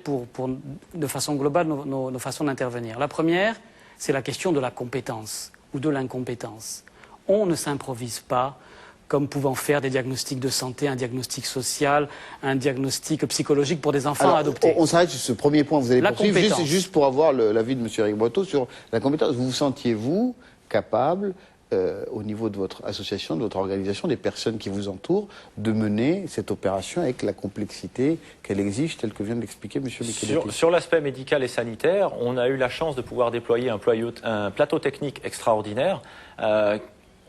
de façon globale nos façons d'intervenir. La première, c'est la question de la compétence ou de l'incompétence. On ne s'improvise pas comme pouvant faire des diagnostics de santé, un diagnostic social, un diagnostic psychologique pour des enfants adoptés. On s'arrête sur ce premier point, vous allez poursuivre, juste pour avoir l'avis de M. Éric Breteau sur la compétence. Vous vous sentiez-vous capable, au niveau de votre association, de votre organisation, des personnes qui vous entourent, de mener cette opération avec la complexité qu'elle exige, telle que vient de l'expliquer M. Micheletti? Sur l'aspect médical et sanitaire, on a eu la chance de pouvoir déployer un plateau technique extraordinaire,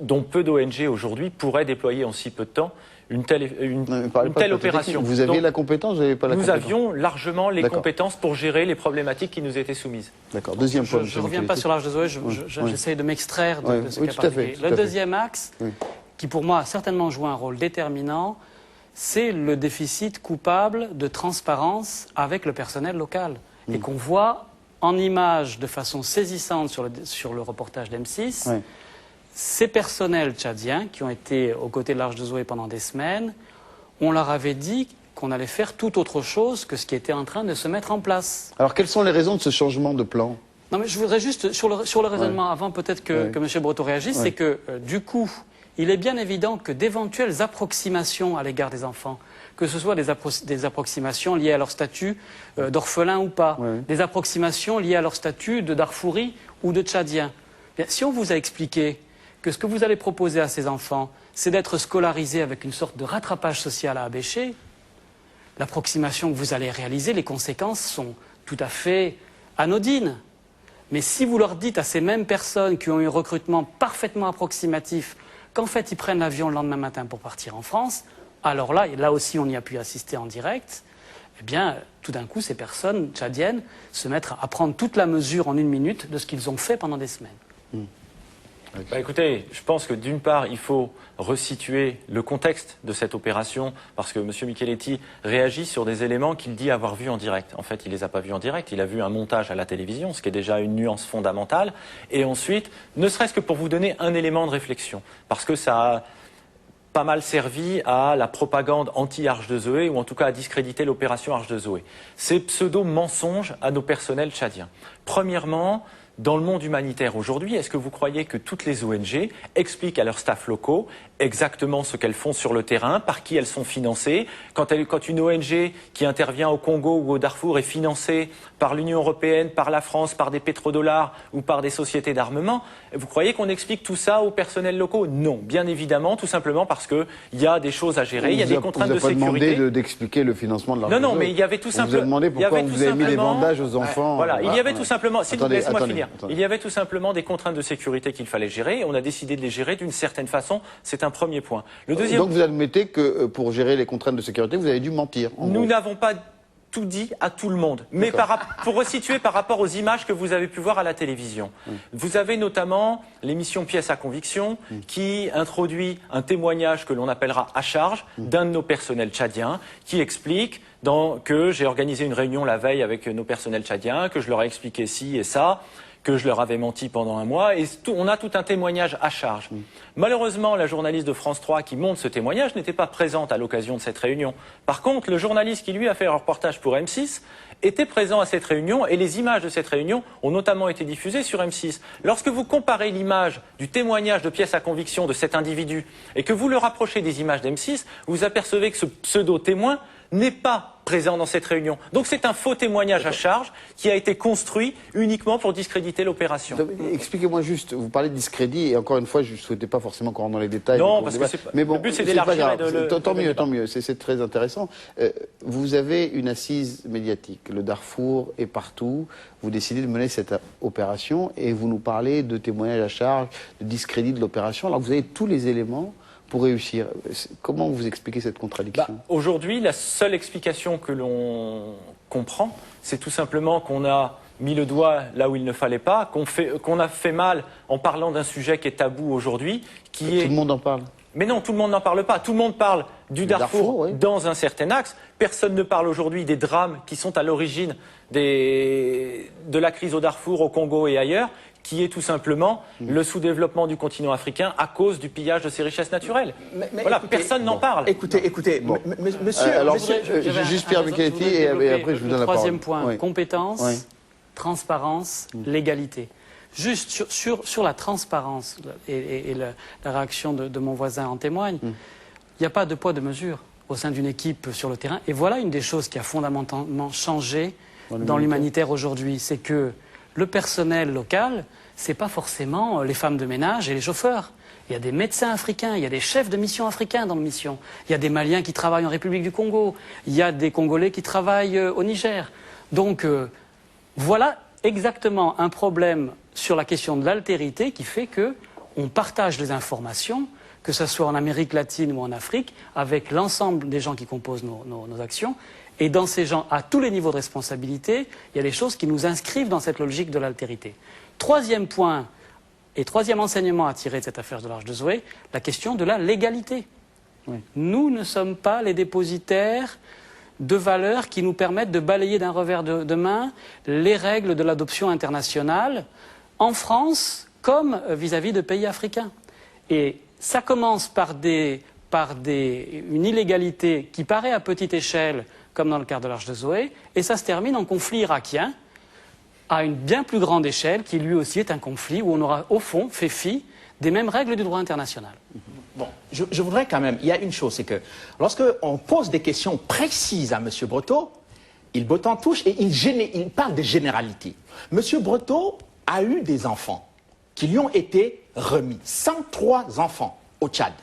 dont peu d'ONG aujourd'hui pourraient déployer en si peu de temps une telle opération. Vous aviez la compétence, vous n'avez pas la compétence? Nous avions largement les compétences pour gérer les problématiques qui nous étaient soumises. D'accord. Deuxième point. Je ne reviens pas sur l'Arche de Zoé, j'essaie de m'extraire de ce cas particulier. Le deuxième axe, qui pour moi a certainement joué un rôle déterminant, c'est le déficit coupable de transparence avec le personnel local. Et qu'on voit en images de façon saisissante sur le reportage d'M6. Ces personnels tchadiens qui ont été aux côtés de l'Arche de Zoé pendant des semaines, on leur avait dit qu'on allait faire tout autre chose que ce qui était en train de se mettre en place. Alors quelles sont les raisons de ce changement de plan? Non mais je voudrais juste, sur le raisonnement avant peut-être que M. Breteau réagisse, c'est que du coup, il est bien évident que d'éventuelles approximations à l'égard des enfants, que ce soit des approximations liées à leur statut d'orphelin ou pas, des approximations liées à leur statut de Darfouri ou de Tchadien, bien, si on vous a expliqué que ce que vous allez proposer à ces enfants, c'est d'être scolarisés avec une sorte de rattrapage social à Abéché, l'approximation que vous allez réaliser, les conséquences sont tout à fait anodines. Mais si vous leur dites à ces mêmes personnes qui ont eu un recrutement parfaitement approximatif qu'en fait ils prennent l'avion le lendemain matin pour partir en France, alors là, et là aussi on y a pu assister en direct, eh bien tout d'un coup ces personnes tchadiennes se mettent à prendre toute la mesure en 1 minute de ce qu'ils ont fait pendant des semaines. Écoutez, je pense que d'une part, il faut resituer le contexte de cette opération, parce que M. Micheletti réagit sur des éléments qu'il dit avoir vus en direct. En fait, il ne les a pas vus en direct, il a vu un montage à la télévision, ce qui est déjà une nuance fondamentale. Et ensuite, ne serait-ce que pour vous donner un élément de réflexion, parce que ça a pas mal servi à la propagande anti-Arche de Zoé, ou en tout cas à discréditer l'opération Arche de Zoé. Ces pseudo-mensonges à nos personnels tchadiens. Premièrement, dans le monde humanitaire aujourd'hui, est-ce que vous croyez que toutes les ONG expliquent à leurs staffs locaux exactement ce qu'elles font sur le terrain, par qui elles sont financées? Quand une ONG qui intervient au Congo ou au Darfour est financée par l'Union européenne, par la France, par des pétrodollars ou par des sociétés d'armement, vous croyez qu'on explique tout ça aux personnels locaux? Non, bien évidemment, tout simplement parce qu'il y a des choses à gérer, il y a des contraintes de sécurité. On vous a pas demandé d'expliquer le financement de l'Arche de Zoé. Non, mais il y avait tout simplement... On vous a demandé pourquoi on vous avez mis des bandages aux enfants. Voilà, il y avait tout simplement... Laisse-moi finir. dire. Il y avait tout simplement des contraintes de sécurité qu'il fallait gérer, et on a décidé de les gérer d'une certaine façon. C'est un premier point. Le deuxième... Donc vous admettez que pour gérer les contraintes de sécurité, vous avez dû mentir. Nous n'avons pas tout dit à tout le monde. Mais pour resituer par rapport aux images que vous avez pu voir à la télévision, vous avez notamment l'émission Pièce à conviction qui introduit un témoignage que l'on appellera à charge d'un de nos personnels tchadiens qui explique que j'ai organisé une réunion la veille avec nos personnels tchadiens, que je leur ai expliqué ci et ça, que je leur avais menti pendant un mois, et on a tout un témoignage à charge. Malheureusement, la journaliste de France 3 qui montre ce témoignage n'était pas présente à l'occasion de cette réunion. Par contre, le journaliste qui lui a fait un reportage pour M6 était présent à cette réunion, et les images de cette réunion ont notamment été diffusées sur M6. Lorsque vous comparez l'image du témoignage de Pièce à conviction de cet individu, et que vous le rapprochez des images d'M6, vous apercevez que ce pseudo-témoin n'est pas présent dans cette réunion. Donc c'est un faux témoignage à charge qui a été construit uniquement pour discréditer l'opération. Expliquez-moi juste, vous parlez de discrédit, et encore une fois, je ne souhaitais pas forcément qu'on rentre dans les détails. Non, parce que mais bon, le but c'est d'élargir. Tant mieux, c'est très intéressant. Vous avez une assise médiatique, le Darfour est partout, vous décidez de mener cette opération, et vous nous parlez de témoignage à charge, de discrédit de l'opération, alors que vous avez tous les éléments pour réussir. Comment vous expliquez cette contradiction? Aujourd'hui, la seule explication que l'on comprend, c'est tout simplement qu'on a mis le doigt là où il ne fallait pas, qu'on a fait mal en parlant d'un sujet qui est tabou aujourd'hui, Tout le monde en parle. Mais non, tout le monde n'en parle pas. Tout le monde parle du Darfour oui. Dans un certain axe. Personne ne parle aujourd'hui des drames qui sont à l'origine de la crise au Darfour, au Congo et ailleurs, qui est tout simplement le sous-développement du continent africain à cause du pillage de ses richesses naturelles. Mais voilà, écoutez, personne n'en parle. Écoutez, monsieur... juste Pierre Micheletti, et après je vous donne la parole. Troisième point, compétence, transparence, légalité. Juste sur la transparence, et la réaction de mon voisin en témoigne, il n'y a pas de poids de mesure au sein d'une équipe sur le terrain. Et voilà une des choses qui a fondamentalement changé dans l'humanitaire aujourd'hui, c'est que le personnel local, ce n'est pas forcément les femmes de ménage et les chauffeurs. Il y a des médecins africains, il y a des chefs de mission africains dans la mission. Il y a des Maliens qui travaillent en République du Congo. Il y a des Congolais qui travaillent au Niger. Donc voilà exactement un problème sur la question de l'altérité qui fait qu'on partage les informations, que ce soit en Amérique latine ou en Afrique, avec l'ensemble des gens qui composent nos actions. Et dans ces gens, à tous les niveaux de responsabilité, il y a des choses qui nous inscrivent dans cette logique de l'altérité. Troisième point, et troisième enseignement à tirer de cette affaire de l'Arche de Zoé, la question de la légalité. Oui. Nous ne sommes pas les dépositaires de valeurs qui nous permettent de balayer d'un revers de main les règles de l'adoption internationale en France comme vis-à-vis de pays africains. Et ça commence par une illégalité qui paraît à petite échelle, comme dans le cas de l'Arche de Zoé, et ça se termine en conflit irakien, à une bien plus grande échelle, qui lui aussi est un conflit où on aura au fond fait fi des mêmes règles du droit international. Bon, je voudrais quand même, il y a une chose, c'est que lorsqu'on pose des questions précises à M. Breteau, il botte en touche et il parle de généralité. M. Breteau a eu des enfants qui lui ont été remis, 103 enfants au Tchad.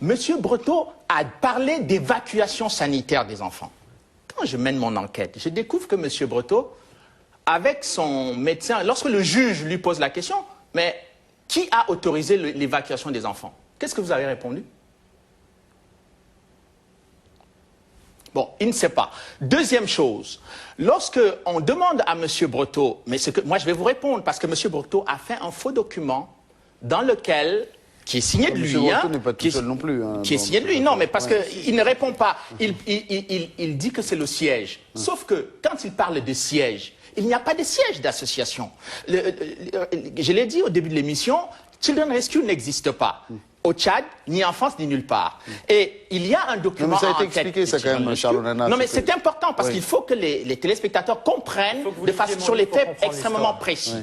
M. Breteau a parlé d'évacuation sanitaire des enfants. Quand je mène mon enquête, je découvre que M. Breteau, avec son médecin, lorsque le juge lui pose la question, mais qui a autorisé l'évacuation des enfants? Qu'est-ce que vous avez répondu? Bon, il ne sait pas. Deuxième chose, lorsque on demande à M. Breteau, mais moi je vais vous répondre, parce que M. Breteau a fait un faux document dans lequel... qui est signé de lui, Breteau n'est pas tout seul non plus. Qui est signé de lui, non, mais parce qu'il ne répond pas. Il dit que c'est le siège. Sauf que quand il parle de siège, il n'y a pas de siège d'association. Je l'ai dit au début de l'émission, Children Rescue n'existe pas. Au Tchad, ni en France, ni nulle part. Et il y a un document. Non, mais ça a été expliqué, ça, quand même, Charles Onana. Non, mais c'est important parce qu'il faut que les téléspectateurs comprennent de façon sur les faits extrêmement précis.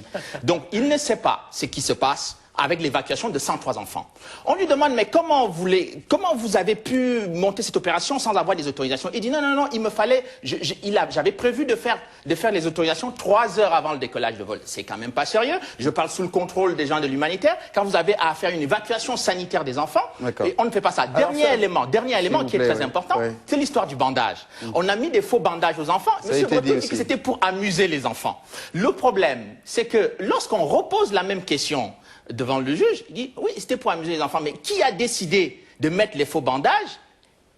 Donc, il ne sait pas ce qui se passe avec l'évacuation de 103 enfants. On lui demande, mais comment vous avez pu monter cette opération sans avoir des autorisations? Il dit, non, il me fallait, j'avais prévu de faire les autorisations 3 heures avant le décollage de vol. C'est quand même pas sérieux. Je parle sous le contrôle des gens de l'humanitaire. Quand vous avez à faire une évacuation sanitaire des enfants, et on ne fait pas ça. Dernier élément qui est très important, c'est l'histoire du bandage. On a mis des faux bandages aux enfants. Monsieur Breton dit que c'était pour amuser les enfants. Le problème, c'est que lorsqu'on repose la même question devant le juge, il dit oui, c'était pour amuser les enfants, mais qui a décidé de mettre les faux bandages?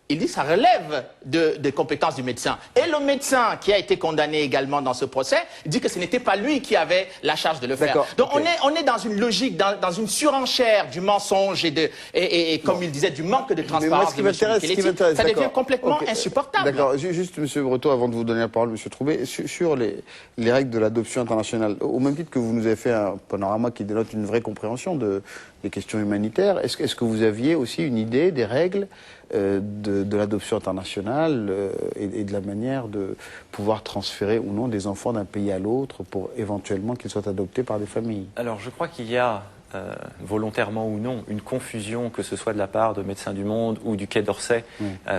Il dit que ça relève des compétences du médecin. Et le médecin qui a été condamné également dans ce procès dit que ce n'était pas lui qui avait la charge de le faire. Donc on est dans une logique, dans une surenchère du mensonge et comme il disait, du manque de transparence. Mais moi, ce qui m'intéresse, ça devient complètement insupportable. D'accord. Juste, Monsieur Breton, avant de vous donner la parole, Monsieur Troubé, sur les règles de l'adoption internationale, au même titre que vous nous avez fait un panorama qui dénote une vraie compréhension des questions humanitaires, est-ce que vous aviez aussi une idée des règles de l'adoption internationale et de la manière de pouvoir transférer ou non des enfants d'un pays à l'autre pour éventuellement qu'ils soient adoptés par des familles? Alors je crois qu'il y a, volontairement ou non, une confusion, que ce soit de la part de Médecins du Monde ou du Quai d'Orsay,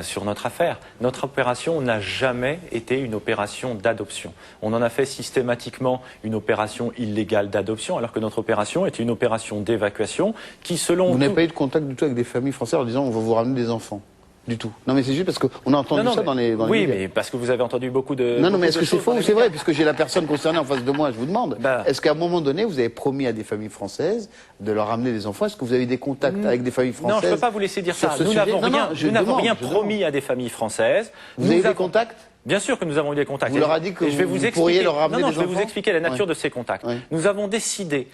sur notre affaire. Notre opération n'a jamais été une opération d'adoption. On en a fait systématiquement une opération illégale d'adoption, alors que notre opération était une opération d'évacuation qui, selon... Vous n'avez pas eu de contact du tout avec des familles françaises en disant on va vous ramener des enfants? Du tout. Non, mais c'est juste parce qu'on a entendu ça dans les oui, médias. mais parce que vous avez entendu beaucoup de... Non, mais est-ce que c'est faux ou c'est vrai? Puisque j'ai la personne concernée en face de moi, je vous demande. Est-ce qu'à un moment donné, vous avez promis à des familles françaises de leur ramener des enfants? Est-ce que vous avez eu des contacts avec des familles françaises? Non, je ne peux pas vous laisser dire ça. Nous n'avons rien promis à des familles françaises. Vous avez eu des contacts? Bien sûr que nous avons eu des contacts. Vous leur avez dit que vous pourriez leur ramener des enfants? Je vais vous expliquer la nature de ces contacts. Nous avons décidé,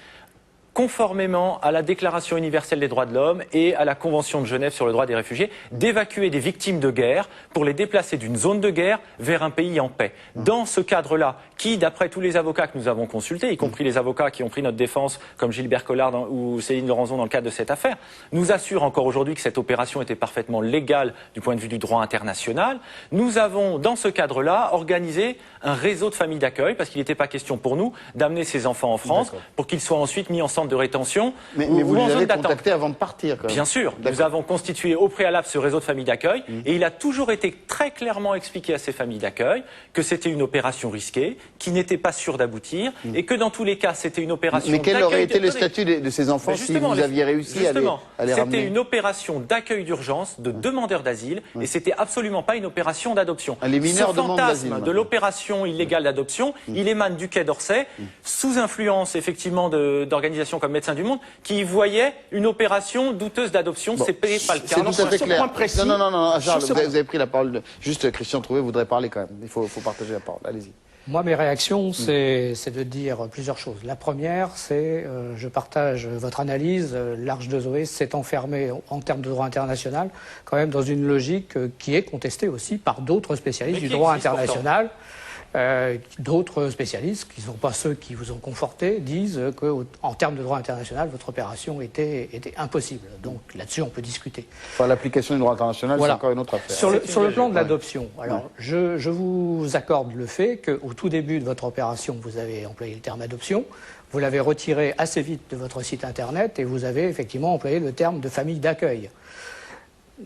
conformément à la Déclaration universelle des droits de l'homme et à la Convention de Genève sur le droit des réfugiés, d'évacuer des victimes de guerre pour les déplacer d'une zone de guerre vers un pays en paix. Dans ce cadre-là, qui, d'après tous les avocats que nous avons consultés, y compris les avocats qui ont pris notre défense, comme Gilbert Collard ou Céline Lorenzo dans le cadre de cette affaire, nous assurent encore aujourd'hui que cette opération était parfaitement légale du point de vue du droit international. Nous avons, dans ce cadre-là, organisé un réseau de familles d'accueil, parce qu'il n'était pas question pour nous d'amener ces enfants en France pour qu'ils soient ensuite mis en centre de rétention mais vous les avez contactés avant de partir, quand même. Bien sûr, nous avons constitué au préalable ce réseau de familles d'accueil et il a toujours été très clairement expliqué à ces familles d'accueil que c'était une opération risquée, qui n'était pas sûre d'aboutir et que dans tous les cas c'était une opération d'accueil. Mais quel aurait été le statut de ces enfants si vous aviez réussi à les ramener? C'était une opération d'accueil d'urgence de demandeurs d'asile et c'était absolument pas une opération d'adoption. Les mineurs ce fantasme de l'opération illégale d'adoption, il émane du Quai d'Orsay, sous influence effectivement d'organisations comme Médecins du Monde, qui voyaient une opération douteuse d'adoption. C'est pas le cas. C'est tout à fait clair. Non, Charles, vous avez pris la parole. Juste Christian Trouvé voudrait parler quand même. Il faut partager la parole. Allez-y. Moi, mes réactions, c'est de dire plusieurs choses. La première, c'est, je partage votre analyse, l'Arche de Zoé s'est enfermée en termes de droit international, quand même dans une logique qui est contestée aussi par d'autres spécialistes du droit international. D'autres spécialistes, qui ne sont pas ceux qui vous ont conforté, disent qu'en termes de droit international, votre opération était impossible. Donc là-dessus, on peut discuter. Enfin, l'application du droit international, c'est encore une autre affaire. Sur le plan de l'adoption, alors je vous accorde le fait qu'au tout début de votre opération, vous avez employé le terme adoption, vous l'avez retiré assez vite de votre site internet et vous avez effectivement employé le terme de famille d'accueil.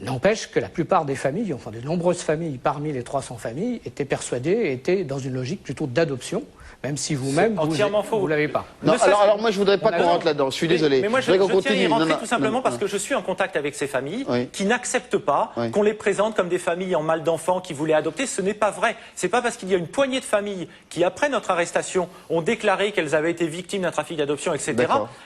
N'empêche que la plupart des familles, enfin de nombreuses familles parmi les 300 familles, étaient dans une logique plutôt d'adoption, même si vous-même, vous ne l'avez pas. Non, alors moi je ne voudrais pas qu'on rentre là-dedans, je suis désolé. Mais moi je tiens à y rentrer tout simplement parce que je suis en contact avec ces familles qui n'acceptent pas qu'on les présente comme des familles en mal d'enfants qui voulaient adopter. Ce n'est pas vrai. Ce n'est pas parce qu'il y a une poignée de familles qui, après notre arrestation, ont déclaré qu'elles avaient été victimes d'un trafic d'adoption, etc.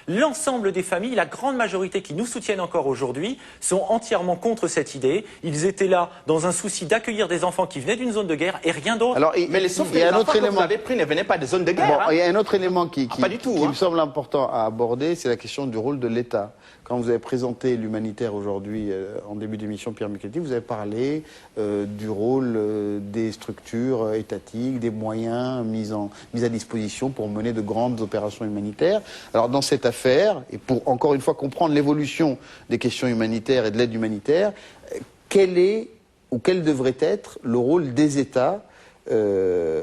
L'ensemble des familles, la grande majorité qui nous soutiennent encore aujourd'hui, sont entièrement contre cette idée. Ils étaient là dans un souci d'accueillir des enfants qui venaient d'une zone de guerre et rien d'autre. Mais les enfants que vous avez pris ne venaient pas des zones de guerre. Il y a un autre élément qui me semble important à aborder, c'est la question du rôle de l'État. Quand vous avez présenté l'humanitaire aujourd'hui, en début d'émission, Pierre Michetti, vous avez parlé du rôle des structures étatiques, des moyens mis à disposition pour mener de grandes opérations humanitaires. Alors dans cette affaire, et pour encore une fois comprendre l'évolution des questions humanitaires et de l'aide humanitaire, quel est ou quel devrait être le rôle des États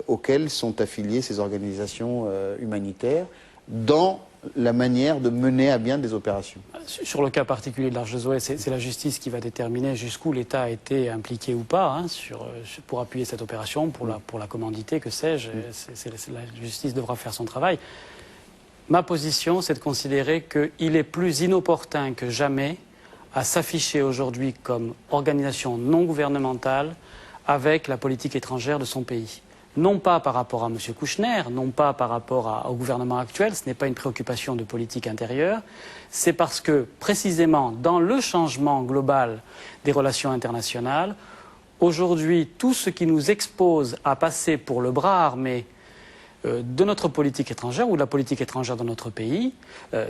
auxquelles sont affiliées ces organisations humanitaires dans la manière de mener à bien des opérations. Sur le cas particulier de l'Arche de Zoé, c'est la justice qui va déterminer jusqu'où l'État a été impliqué ou pas pour appuyer cette opération, pour la commanditer, que sais-je. La justice devra faire son travail. Ma position, c'est de considérer qu'il est plus inopportun que jamais à s'afficher aujourd'hui comme organisation non gouvernementale avec la politique étrangère de son pays. Non pas par rapport à M. Kouchner, non pas par rapport au gouvernement actuel, ce n'est pas une préoccupation de politique intérieure, c'est parce que, précisément, dans le changement global des relations internationales, aujourd'hui, tout ce qui nous expose à passer pour le bras armé de notre politique étrangère ou de la politique étrangère dans notre pays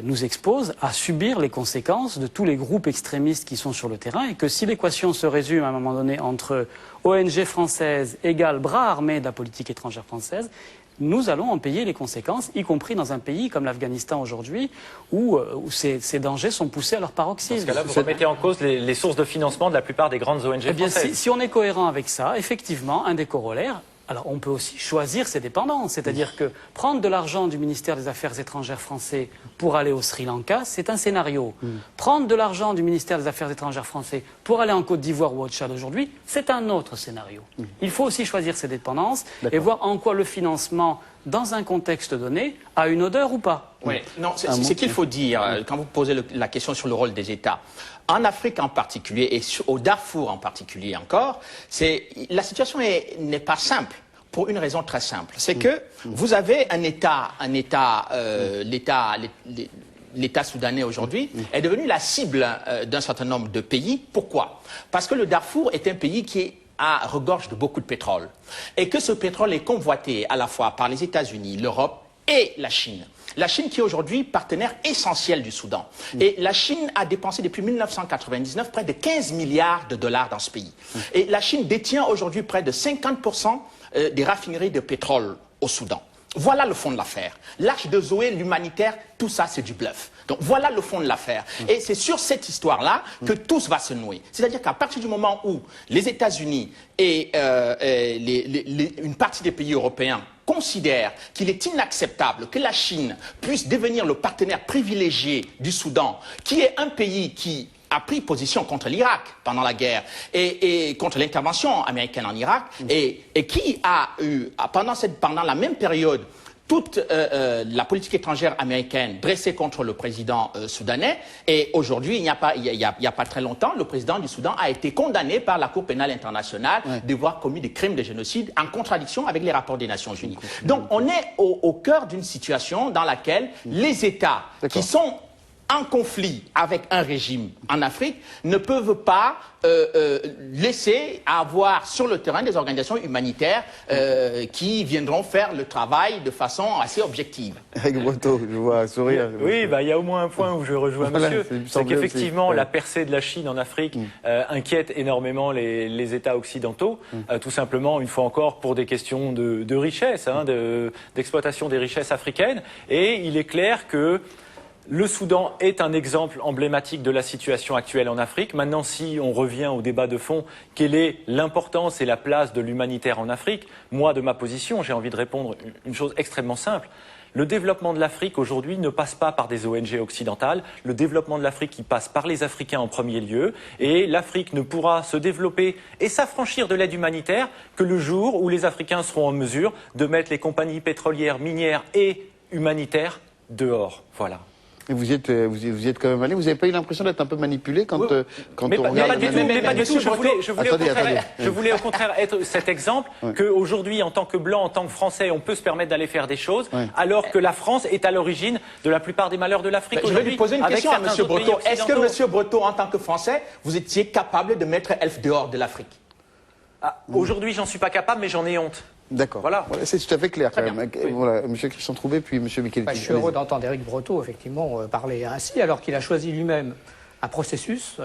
nous expose à subir les conséquences de tous les groupes extrémistes qui sont sur le terrain, et que si l'équation se résume à un moment donné entre ONG française égale bras armé de la politique étrangère française, nous allons en payer les conséquences, y compris dans un pays comme l'Afghanistan aujourd'hui, où ces dangers sont poussés à leur paroxysme. Dans ce cas-là, vous remettez en cause les sources de financement de la plupart des grandes ONG françaises. Si on est cohérent avec ça, effectivement, un des corollaires, alors on peut aussi choisir ses dépendances, c'est-à-dire que prendre de l'argent du ministère des Affaires étrangères français pour aller au Sri Lanka, c'est un scénario. Prendre de l'argent du ministère des Affaires étrangères français pour aller en Côte d'Ivoire ou au Tchad aujourd'hui, c'est un autre scénario. Il faut aussi choisir ses dépendances et voir en quoi le financement, dans un contexte donné, a une odeur ou pas. Oui, non, c'est ce qu'il faut dire quand vous posez la question sur le rôle des États. En Afrique en particulier, et au Darfour en particulier encore, la situation n'est pas simple, pour une raison très simple. C'est que vous avez l'État soudanais aujourd'hui est devenu la cible d'un certain nombre de pays. Pourquoi? Parce que le Darfour est un pays qui regorge de beaucoup de pétrole. Et que ce pétrole est convoité à la fois par les États-Unis, l'Europe et la Chine. La Chine qui est aujourd'hui partenaire essentiel du Soudan. Et la Chine a dépensé depuis 1999 près de 15 milliards de dollars dans ce pays. Et la Chine détient aujourd'hui près de 50% des raffineries de pétrole au Soudan. Voilà le fond de l'affaire. L'Arche de Zoé, l'humanitaire, tout ça c'est du bluff. Donc voilà le fond de l'affaire. Et c'est sur cette histoire-là que tout va se nouer. C'est-à-dire qu'à partir du moment où les États-Unis et une partie des pays européens considèrent qu'il est inacceptable que la Chine puisse devenir le partenaire privilégié du Soudan, qui est un pays qui a pris position contre l'Irak pendant la guerre et contre l'intervention américaine en Irak et qui a eu, pendant la même période, toute la politique étrangère américaine dressée contre le président soudanais. Et aujourd'hui, il n'y a pas très longtemps, le président du Soudan a été condamné par la Cour pénale internationale d'avoir commis des crimes de génocide en contradiction avec les rapports des Nations Unies. Donc on est au cœur d'une situation dans laquelle les États qui sont en conflit avec un régime en Afrique ne peuvent pas laisser avoir sur le terrain des organisations humanitaires qui viendront faire le travail de façon assez objective. Avec Breteau, je vois sourire. Oui, il y a au moins un point où je rejoins monsieur, c'est qu'effectivement la percée de la Chine en Afrique inquiète énormément les États occidentaux, tout simplement, une fois encore, pour des questions de richesse, d'exploitation des richesses africaines. Et il est clair que le Soudan est un exemple emblématique de la situation actuelle en Afrique. Maintenant, si on revient au débat de fond, quelle est l'importance et la place de l'humanitaire en Afrique? Moi, de ma position, j'ai envie de répondre une chose extrêmement simple. Le développement de l'Afrique aujourd'hui ne passe pas par des ONG occidentales. Le développement de l'Afrique, il passe par les Africains en premier lieu. Et l'Afrique ne pourra se développer et s'affranchir de l'aide humanitaire que le jour où les Africains seront en mesure de mettre les compagnies pétrolières, minières et humanitaires dehors. Voilà. Et vous y êtes quand même allé. Vous n'avez pas eu l'impression d'être un peu manipulé quand on regarde... Mais pas du tout. Je voulais au contraire être cet exemple qu'aujourd'hui, en tant que Blanc, en tant que Français, on peut se permettre d'aller faire des choses, alors que la France est à l'origine de la plupart des malheurs de l'Afrique. Je vais lui poser une question à M. Breteau. Est-ce que M. Breteau, en tant que Français, vous étiez capable de mettre Elf dehors de l'Afrique? Aujourd'hui, j'en suis pas capable, mais j'en ai honte. D'accord. Voilà. C'est tout à fait clair quand même. Voilà, M. Christian Troubet, puis M. Micheletti. Je suis heureux d'entendre Éric Breteau, effectivement, parler ainsi, alors qu'il a choisi lui-même un processus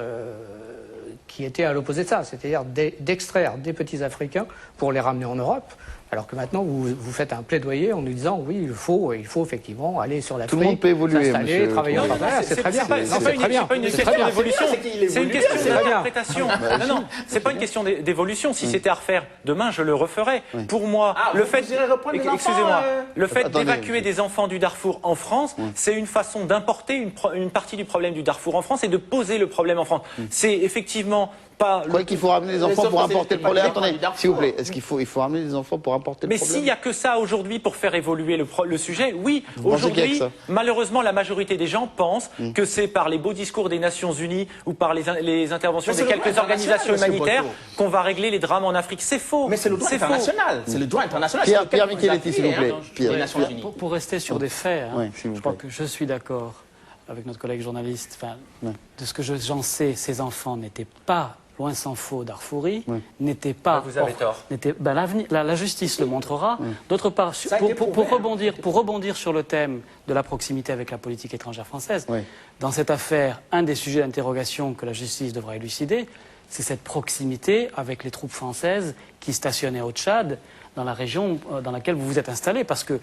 qui était à l'opposé de ça, c'est-à-dire d'extraire des petits Africains pour les ramener en Europe, Alors que maintenant, vous faites un plaidoyer en nous disant, oui, il faut effectivement aller sur l'Afrique, Tout le monde peut évoluer, s'installer, monsieur. travailler en partenariat. C'est très bien. C'est pas une question d'évolution, c'est une question d'interprétation. Non, c'est pas une question d'évolution. Si c'était à refaire demain, je le referais. Pour moi, le fait, excusez-moi, le fait d'évacuer des enfants du Darfour en France, c'est une façon d'importer une partie du problème du Darfour en France et de poser le problème en France. C'est effectivement pas. Vous croyez qu'il faut ramener des enfants pour importer le problème? Attendez, s'il vous plaît, est-ce qu'il faut ramener des enfants pour importer le problème? Mais s'il n'y a que ça aujourd'hui pour faire évoluer le sujet, oui. Aujourd'hui, malheureusement, la majorité des gens pensent que c'est par les beaux discours des Nations Unies ou par les interventions de quelques organisations humanitaires qu'on va régler les drames en Afrique. C'est faux. Mais c'est le droit international. C'est le droit international. Pierre Micheletti, s'il vous plaît. Les Nations Unies. Pour rester sur des faits, je crois que je suis d'accord avec notre collègue journaliste. De ce que j'en sais, ces enfants n'étaient pas, loin s'en faut, Darfouris, n'étaient pas... Vous avez tort. La justice le montrera. D'autre part, pour rebondir sur le thème de la proximité avec la politique étrangère française, dans cette affaire, un des sujets d'interrogation que la justice devra élucider, c'est cette proximité avec les troupes françaises qui stationnaient au Tchad, dans la région dans laquelle vous vous êtes installé, parce que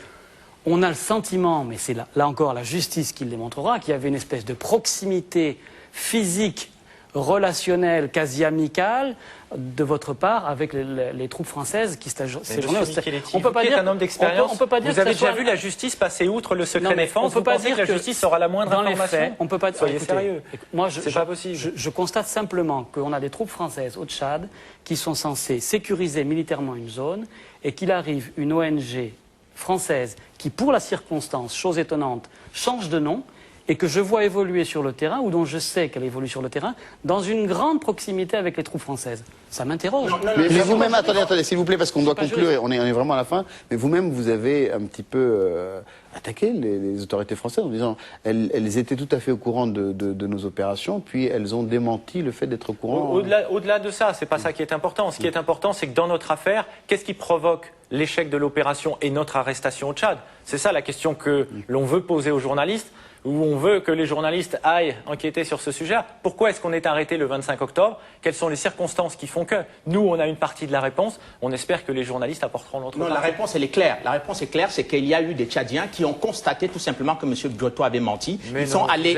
on a le sentiment, mais c'est là encore la justice qui le démontrera, qu'il y avait une espèce de proximité physique, relationnelle, quasi amicale de votre part avec les troupes françaises qui séjournaient au Tchad. On peut pas dire un homme d'expérience. Vous avez déjà vu la justice passer outre le secret défense. Vous pensez que la justice aura la moindre information? On peut pas. Soyez sérieux. Moi, c'est pas possible. Je constate simplement qu'on a des troupes françaises au Tchad qui sont censées sécuriser militairement une zone et qu'il arrive une ONG française qui, pour la circonstance, chose étonnante, change de nom et que je vois évoluer sur le terrain, ou dont je sais qu'elle évolue sur le terrain, dans une grande proximité avec les troupes françaises. Ça m'interroge. Mais vous-même, attendez, s'il vous plaît, parce qu'on doit conclure, on est vraiment à la fin, mais vous-même, vous avez un petit peu attaqué les autorités françaises en disant elles étaient tout à fait au courant de nos opérations, puis elles ont démenti le fait d'être au courant. Au-delà de ça, c'est pas ça qui est important. Ce qui est important, c'est que dans notre affaire, qu'est-ce qui provoque l'échec de l'opération et notre arrestation au Tchad? C'est ça la question que l'on veut poser aux journalistes, où on veut que les journalistes aillent enquêter sur ce sujet. Pourquoi est-ce qu'on est arrêté le 25 octobre? Quelles sont les circonstances qui font que? Nous, on a une partie de la réponse. On espère que les journalistes apporteront l'autre partie. Non, la réponse, elle est claire. La réponse est claire, c'est qu'il y a eu des Tchadiens qui ont constaté tout simplement que M. Bioto avait menti. Ils sont allés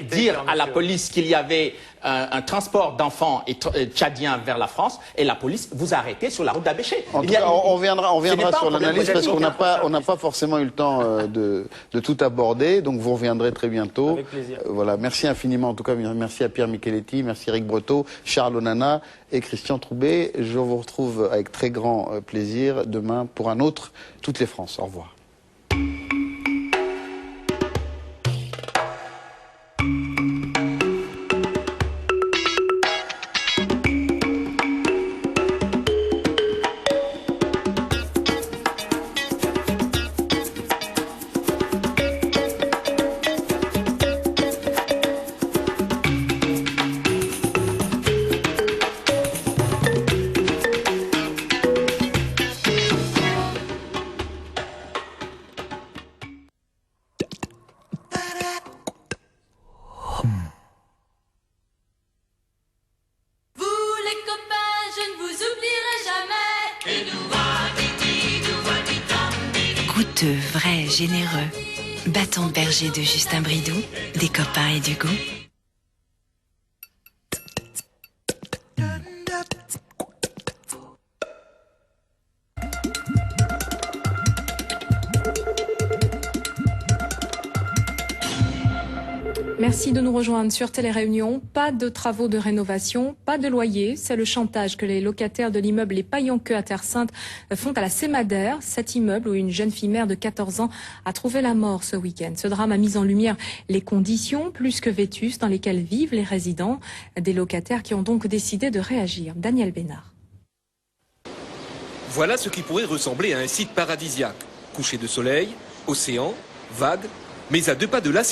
dire à la police qu'il y avait un transport d'enfants tchadiens vers la France, et la police vous a arrêté sur la route d'Abéché. En tout cas, on reviendra sur l'analyse parce qu'on n'a pas forcément eu le temps de tout aborder, donc vous reviendrez très bientôt. Avec plaisir. Voilà, merci infiniment. En tout cas, merci à Pierre Micheletti, merci Eric Breteau, Charles Onana et Christian Troubet. Je vous retrouve avec très grand plaisir demain pour un autre Toutes les France. Au revoir. Goûteux, vrai, généreux. Bâton de berger de Justin Bridou, des copains et du goût. Merci de nous rejoindre sur Téléréunion. Pas de travaux de rénovation, pas de loyer. C'est le chantage que les locataires de l'immeuble Les Paillanqueux à Terre-Sainte font à la Sémadère, cet immeuble où une jeune fille mère de 14 ans a trouvé la mort ce week-end. Ce drame a mis en lumière les conditions plus que vétustes dans lesquelles vivent les résidents. Des locataires qui ont donc décidé de réagir. Daniel Bénard. Voilà ce qui pourrait ressembler à un site paradisiaque. Coucher de soleil, océan, vagues, mais à 2 pas de là,